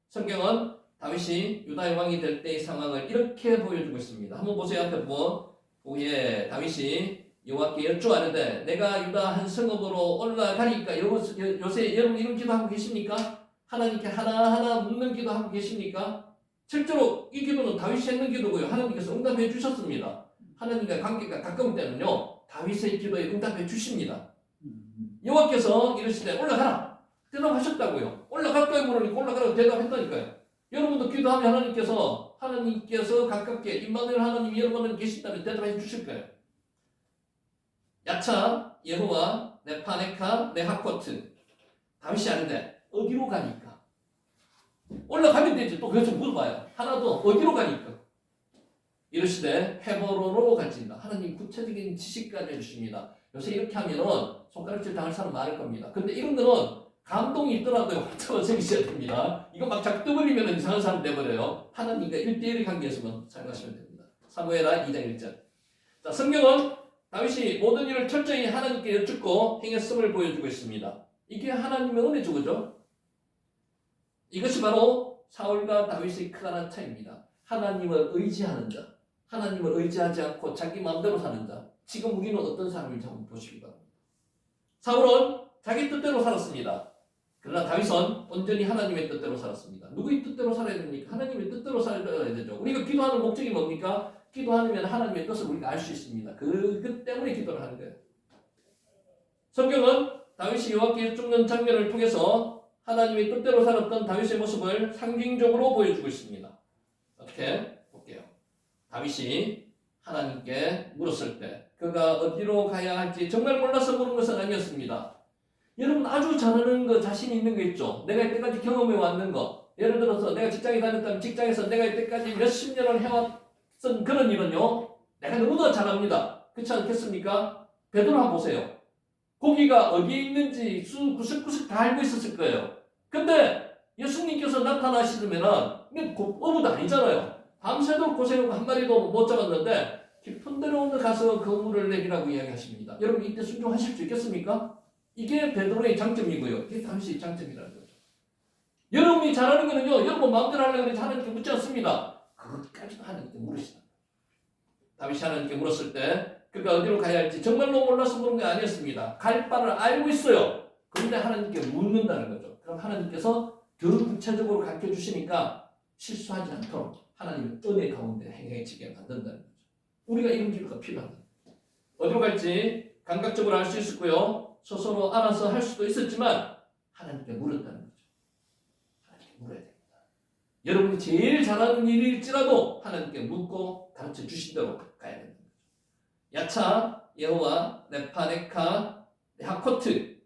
성경은 다윗이 유다의 왕이 될 때의 상황을 이렇게 보여주고 있습니다. 한번 보세요. 앞에 보면 다윗이 여호와께 여쭈하는데 내가 유다 한 성읍으로 올라가니까 요새 여러분 이런 기도하고 계십니까? 하나님께 하나하나 묻는 기도하고 계십니까? 실제로 이 기도는 다윗이 했는 기도고요. 하나님께서 응답해 주셨습니다. 하나님과 관계가 가까운 때는요, 다윗의 기도에 응답해 주십니다. 여호와께서 이르시되 올라가라 대답하셨다고요. 올라갈 거에 물으니까 올라가라고 대답했다니까요. 여러분도 기도하면 하나님께서 가깝게 임마누엘 하나님이 여러분은 계신다면 대답해 주실 거예요. 야차, 여호와, 네파네카, 네하코트. 다윗이 아는데 어디로 가니까? 올라가면 되지. 또 그래서 물어봐요. 하나 더 어디로 가니까? 이르시되 헤브론으로 갈지니라. 하나님 구체적인 지시까지 해주십니다. 요새 이렇게 하면은 손가락질 당할 사람 많을 겁니다. 근데 이런 거는 감동이 있더라도요, 화처럼 생기셔야 됩니다. 이거 막 자꾸 떠벌리면 이상한 사람 돼버려요. 하나님과 1대1의 관계에서만 사용하시면 됩니다. 사무엘하 2장 1절. 자, 성경은 다윗이 모든 일을 철저히 하나님께 여쭙고 행했음을 보여주고 있습니다. 이게 하나님의 은혜죠, 그죠? 이것이 바로 사울과 다윗의 크다란 차이입니다. 하나님을 의지하는 자, 하나님을 의지하지 않고 자기 마음대로 사는 자. 지금 우리는 어떤 사람인지 한번 보시기 바랍니다. 사울은 자기 뜻대로 살았습니다. 그러나 다윗은 온전히 하나님의 뜻대로 살았습니다. 누구의 뜻대로 살아야 됩니까? 하나님의 뜻대로 살아야 되죠. 우리가 기도하는 목적이 뭡니까? 기도하면 하나님의 뜻을 우리가 알 수 있습니다. 그 때문에 기도를 하는 거예요. 성경은 다윗이 여호와께 죽는 장면을 통해서 하나님의 뜻대로 살았던 다윗의 모습을 상징적으로 보여주고 있습니다. 어떻게? 볼게요. 다윗이 하나님께 물었을 때 그가 어디로 가야 할지 정말 몰라서 물은 것은 아니었습니다. 여러분 아주 잘하는 거 자신 있는 거 있죠? 내가 이때까지 경험해 왔는 거. 예를 들어서 내가 직장에 다녔다면 직장에서 내가 이때까지 몇십 년을 해왔던 그런 일은요. 내가 너무나 잘합니다. 그렇지 않겠습니까? 베드로 한번 보세요. 고기가 어디에 있는지 구석구석 다 알고 있었을 거예요. 근데 예수님께서 나타나시면은 어부도 아니잖아요. 밤새도록 고생하고 한 마리도 못 잡았는데 깊은 데로 가서 그물을 내리라고 이야기하십니다. 여러분 이때 순종하실 수 있겠습니까? 이게 베드로의 장점이고요. 이게 다윗의 장점이라는 거죠. 여러분이 잘하는 거는요. 여러분 마음대로 하려고 하는지 하나님께 묻지 않습니다. 그것까지도 하나님께 물으시다. 다윗이 하나님께 물었을 때 그가 어디로 가야 할지 정말로 몰라서 물은 게 아니었습니다. 갈 바를 알고 있어요. 그런데 하나님께 묻는다는 거죠. 그럼 하나님께서 더 구체적으로 가르쳐 주시니까 실수하지 않도록 하나님의 은혜 가운데 행해지게 만든다는 거죠. 우리가 이런 기도가 필요합니다. 어디로 갈지 감각적으로 알 수 있었고요. 스스로 알아서 할 수도 있었지만 하나님께 물었다는 거죠. 하나님께 물어야 됩니다. 여러분이 제일 잘하는 일일지라도 하나님께 묻고 가르쳐 주신 대로 가야 된다는 거죠. 야차, 여호와, 레파네카, 하코트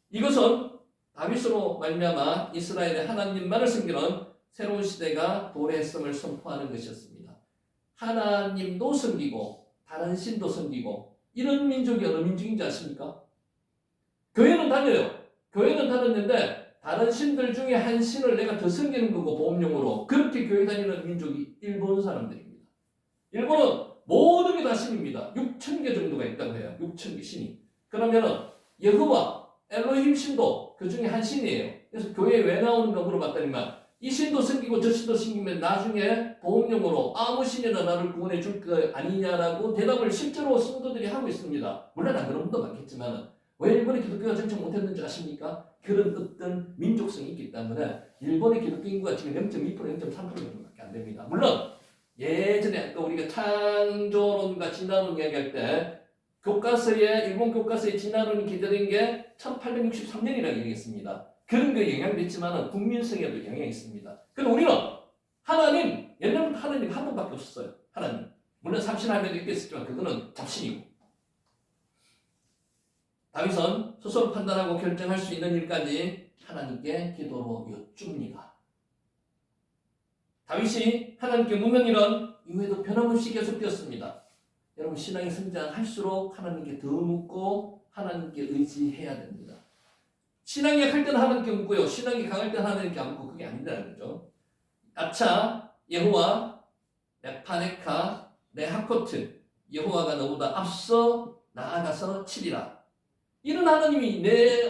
이것은 다윗으로 말미암아 이스라엘의 하나님만을 섬기는 새로운 시대가 도래했음을 선포하는 것이었습니다. 하나님도 섬기고 다른 신도 섬기고 이런 민족이 어느 민족인지 아십니까? 교회는 다녀요. 교회는 다녔는데 다른 신들 중에 한 신을 내가 더 섬기는 거고 보험용으로 그렇게 교회 다니는 민족이 일본 사람들입니다. 일본은 모든 게 다 신입니다. 6,000개 정도가 있다고 해요. 6,000개 신이. 그러면은 여호와, 엘로힘 신도 그 중에 한 신이에요. 그래서 교회에 왜 나오는가 물어봤더니만 이 신도 섬기고 저 신도 섬기면 나중에 보험용으로 아무 신이나 나를 구원해 줄 거 아니냐라고 대답을 실제로 성도들이 하고 있습니다. 물론 안 그런 분도 많겠지만 왜 일본의 기독교가 정착 못했는지 아십니까? 그런 어떤 민족성이 있기 때문에 일본의 기독교 인구가 지금 0.2%, 0.3% 정도밖에 안 됩니다. 물론 예전에 아까 우리가 창조론과 진화론 이야기할 때 교과서에 일본 교과서에 진화론이 기재된 게 1863년이라고 얘기했습니다. 그런 거 영향도 있지만 국민성에도 영향이 있습니다. 그럼 우리는 하나님, 옛날부터 하나님 한 분밖에 없었어요. 하나님. 물론 삼신하면도 있겠지만 그거는 잡신이고. 다윗은 스스로 판단하고 결정할 수 있는 일까지 하나님께 기도로 여쭙니다. 다윗이 하나님께 묻는 일은 이후에도 변함없이 계속되었습니다. 여러분 신앙이 성장할수록 하나님께 더 묻고 하나님께 의지해야 됩니다. 신앙이 약할 때는 하나님께 묻고요. 신앙이 강할 때는 하나님께 안 묻고 그게 아니라는 거죠. 아차, 여호와, 레파네카, 네하코트 여호와가 너보다 앞서 나아가서 치리라. 이런 하나님이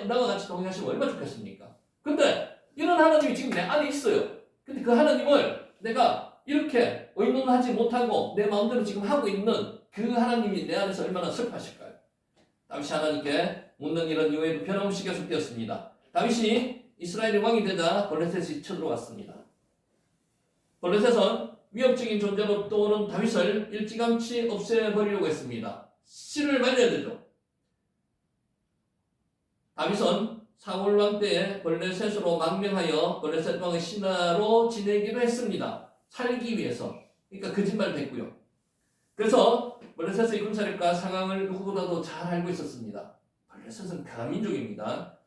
나와 같이 동행하시면 얼마나 좋겠습니까? 근데 이런 하나님이 지금 내 안에 있어요. 근데 그 하나님을 내가 이렇게 의논하지 못하고 내 마음대로 지금 하고 있는 그 하나님이 내 안에서 얼마나 슬퍼하실까요? 다윗이 하나님께 묻는 일은 이후에도 변함없이 계속되었습니다. 다윗이 이스라엘의 왕이 되자 블레셋이 쳐들어왔습니다. 블레셋은 위협적인 존재로 떠오른 다윗을 일찌감치 없애버리려고 했습니다. 씨를 말려야 되죠. 다윗은 사울 왕 때에 블레셋으로 망명하여 블레셋 왕의 신하로 지내기도 했습니다. 살기 위해서. 그러니까 거짓말도 했고요. 그래서 블레셋의 군사력과 상황을 누구보다도 잘 알고 있었습니다. 블레셋은 강한 민족입니다.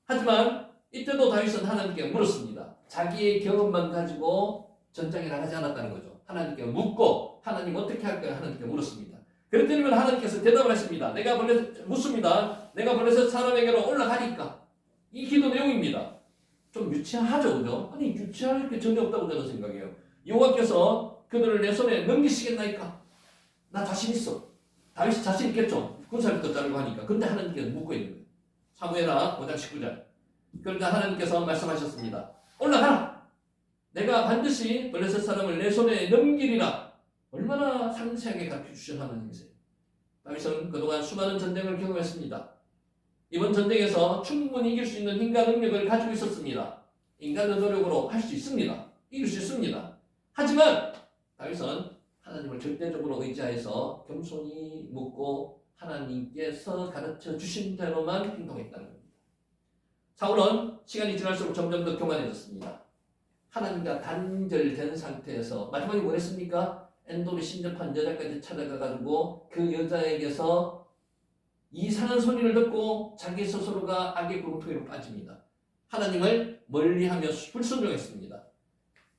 하지만 이때도 다윗은 하나님께 물었습니다. 자기의 경험만 가지고 전장에 나가지 않았다는 거죠. 하나님께 묻고 하나님 어떻게 할까요? 하나님께 물었습니다. 그랬더니 하나님께서 대답을 했습니다. 묻습니다. 내가 블레셋 사람에게로 올라가니까. 이 기도 내용입니다. 좀 유치하죠, 그죠? 아니 유치할 게 전혀 없다고 저는 생각해요. 여호와께서 그들을 내 손에 넘기시겠나이까? 나 자신 있어. 다윗이 자신 있겠죠. 군사부터 자르고 하니까. 근데 하나님께서 묻고 있는 거예요. 사무엘하 5장 19절. 그러니까 하나님께서 말씀하셨습니다. 올라가라. 내가 반드시 블레셋 사람을 내 손에 넘기리라. 얼마나 상세하게 가르쳐주신 하나님이세요. 다윗은 그동안 수많은 전쟁을 경험했습니다. 이번 전쟁에서 충분히 이길 수 있는 힘과 능력을 가지고 있었습니다. 인간의 노력으로 할 수 있습니다. 이길 수 있습니다. 하지만 다윗은 하나님을 절대적으로 의지하여서 겸손히 묻고 하나님께서 가르쳐 주신 대로만 행동했다는 겁니다. 사울은 시간이 지날수록 점점 더 교만해졌습니다. 하나님과 단절된 상태에서 마지막에 뭐 했습니까? 엔돌이 신접한 여자까지 찾아가가지고 그 여자에게서 이상한 소리를 듣고 자기 스스로가 악의 구렁텅이로 빠집니다. 하나님을 멀리하며 불순종했습니다.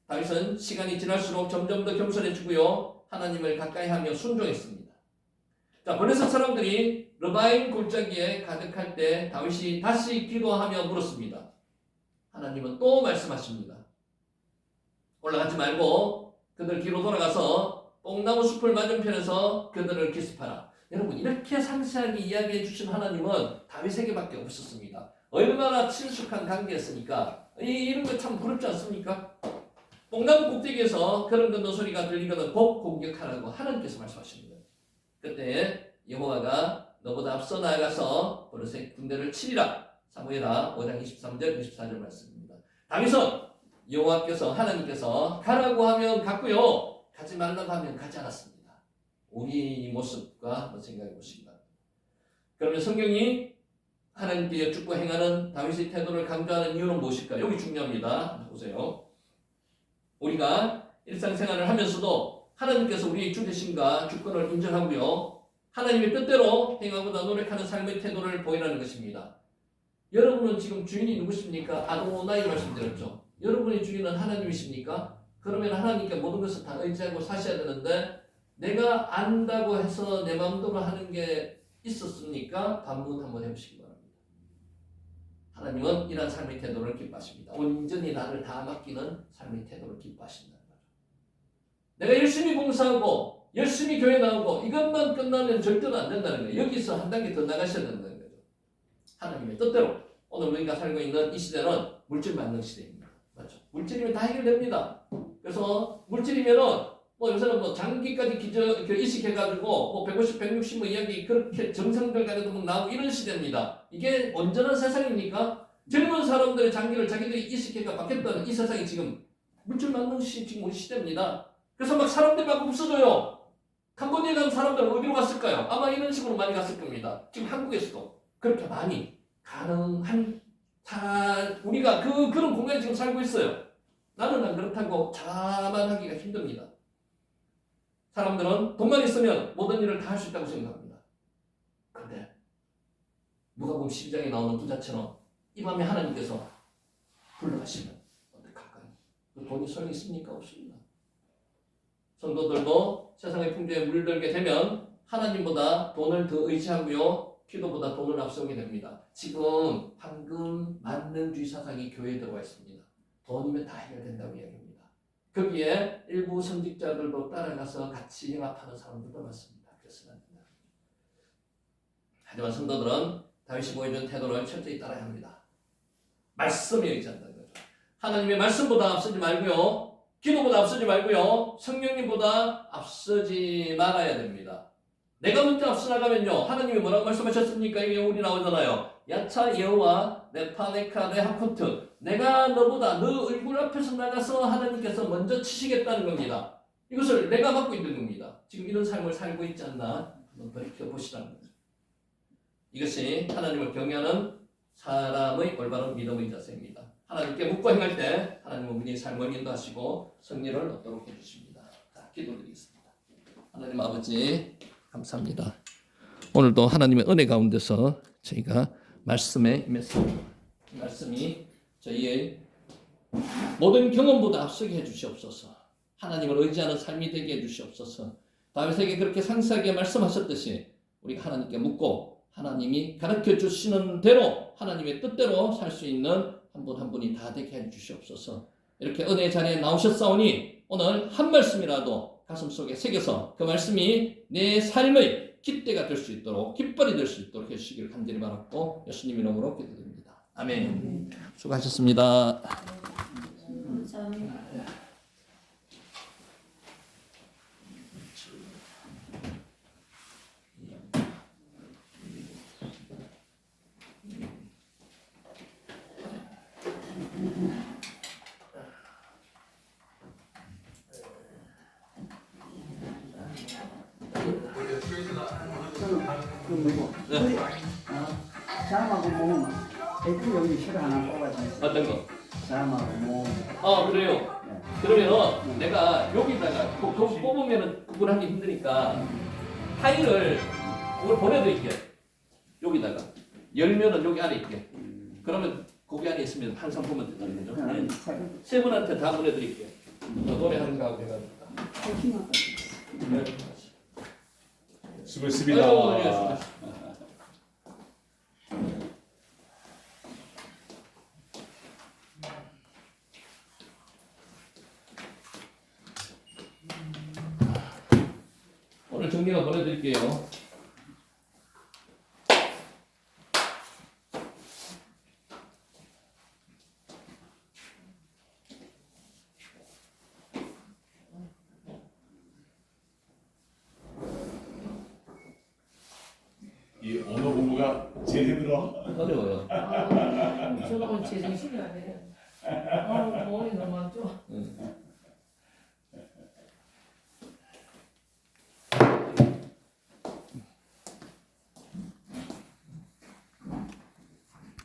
다윗은 시간이 지날수록 점점 더 겸손해지고요. 하나님을 가까이하며 순종했습니다. 자, 블레셋 사람들이 르바임 골짜기에 가득할 때 다윗이 다시 기도하며 물었습니다. 하나님은 또 말씀하십니다. 올라가지 말고 그들 뒤로 돌아가서 뽕나무 숲을 맞은편에서 그들을 기습하라. 여러분, 이렇게 상세하게 이야기해 주신 하나님은 다윗에게밖에 없었습니다. 얼마나 친숙한 관계였으니까 이런 거 참 부럽지 않습니까? 뽕나무 꼭대기에서 그런 건너 소리가 들리거든 곧 공격하라고 하나님께서 말씀하십니다. 그때 여호와가 너보다 앞서 나아가서 블레셋 군대를 치리라. 사무엘하 5장 23절 24절 말씀입니다. 다윗은 여호와께서 하나님께서 가라고 하면 갔고요. 가지 말라고 하면 가지 않았습니다. 우리 모습과 한번 생각해 보시기 바랍니다. 그러면 성경이 하나님께 여쭙고 행하는 다윗의 태도를 강조하는 이유는 무엇일까? 여기 중요합니다. 보세요. 우리가 일상생활을 하면서도 하나님께서 우리의 주 되심과 주권을 인정하고요. 하나님의 뜻대로 행하고자 노력하는 삶의 태도를 보이라는 것입니다. 여러분은 지금 주인이 누구십니까? 아도나이 말씀드렸죠. 여러분의 주인은 하나님이십니까? 그러면 하나님께 모든 것을 다 의지하고 사셔야 되는데 내가 안다고 해서 내 마음대로 하는 게 있었습니까? 반문 한번 해보시기 바랍니다. 하나님은 이러한 삶의 태도를 기뻐하십니다. 온전히 나를 다 맡기는 삶의 태도를 기뻐하신다는 거죠. 내가 열심히 봉사하고 열심히 교회 나오고 이것만 끝나면 절대로 안 된다는 거예요. 여기서 한 단계 더 나가셔야 된다는 거죠. 하나님의 뜻대로 오늘 우리가 살고 있는 이 시대는 물질 만능 시대입니다. 맞죠? 물질이면 다 해결됩니다. 그래서 물질이면은 요새는 장기까지 이식해가지고 150, 160 이야기 그렇게 정상들 가지고 나오고 이런 시대입니다. 이게 온전한 세상입니까? 젊은 사람들의 장기를 자기들이 이식해가 받겠다는 이 세상이 지금 물질 만능 지금 우리 시대입니다. 그래서 막 사람들이 막 없어져요. 캄보디아에 간 사람들은 어디로 갔을까요? 아마 이런 식으로 많이 갔을 겁니다. 지금 한국에서도 그렇게 많이 가능한 우리가 그런 공간에 지금 살고 있어요. 나는 안 그렇다고 자만하기가 힘듭니다. 사람들은 돈만 있으면 모든 일을 다 할 수 있다고 생각합니다. 그런데 누가복음 12장에 나오는 부자처럼 이 밤에 하나님께서 불러가시면 어떡할까요? 그 돈이 소용이 있습니까? 없습니다. 성도들도 세상의 풍조에 물들게 되면 하나님보다 돈을 더 의지하고요. 기도보다 돈을 앞세우게 됩니다. 지금 황금 만능주의 사상이 교회에 들어와 있습니다. 돈이면 다 해결된다고 이야기합니다. 거기에 일부 성직자들도 따라가서 같이 영합하는 사람들도 많습니다. 그래서는 안 된다. 하지만 성도들은 다윗이 보여준 태도를 철저히 따라야 합니다. 말씀에 의지한다는 거죠. 하나님의 말씀보다 앞서지 말고요. 기도보다 앞서지 말고요. 성령님보다 앞서지 말아야 됩니다. 내가 먼저 앞서 나가면요. 하나님이 뭐라고 말씀하셨습니까? 이게 우리 나오잖아요. 야차 여호와 네파네카 네하코트. 내가 너보다 너 얼굴 앞에서 나가서 하나님께서 먼저 치시겠다는 겁니다. 이것을 내가 맡고 있는 겁니다. 지금 이런 삶을 살고 있지 않나 한번 돌이켜보시라는 거죠. 이것이 하나님을 경외하는 사람의 올바른 믿음의 자세입니다. 하나님께 묻고 행할 때 하나님은 우리의 삶을 인도하시고 승리를 얻도록 해주십니다. 자, 기도드리겠습니다. 하나님 아버지 감사합니다. 오늘도 하나님의 은혜 가운데서 저희가 말씀에 임했습니다. 말씀이 저희의 모든 경험보다 앞서게 해주시옵소서. 하나님을 의지하는 삶이 되게 해주시옵소서. 다윗에게 그렇게 상세하게 말씀하셨듯이 우리가 하나님께 묻고 하나님이 가르쳐 주시는 대로 하나님의 뜻대로 살 수 있는 한 분 한 분이 다 되게 해주시옵소서. 이렇게 은혜의 자리에 나오셨사오니 오늘 한 말씀이라도 가슴속에 새겨서 그 말씀이 내 삶의 깃대가 될 수 있도록 깃발이 될 수 있도록 해주시기를 간절히 바랐고 예수님 이름으로 기도드립니다. 아멘. 수고하셨습니다. 네. 잠하고 몸 애플 여기 실어 하나 뽑아주세요. 어떤 거? 잠하고 몸. 그래요. 네. 그러면은 내가 여기다가 그거 뽑으면은 구분하기 힘드니까 파일을 그걸 보내드릴게요. 여기다가 열면은 여기 안에 있게. 그러면 거기 안에 있으면 항상 보면 된다는 거죠. 네. 세 분한테 다 보내드릴게요. 노래하는 거하고 해가지고. 네. 수고했습니다. 아이고, 예, 수고하셨습니다. 오늘 정리가 보내드릴게요. 이 언어 공부가 제일 힘들어. 어려워요. 저거 제정신이 아니에요. 머리 너무 안 좋아.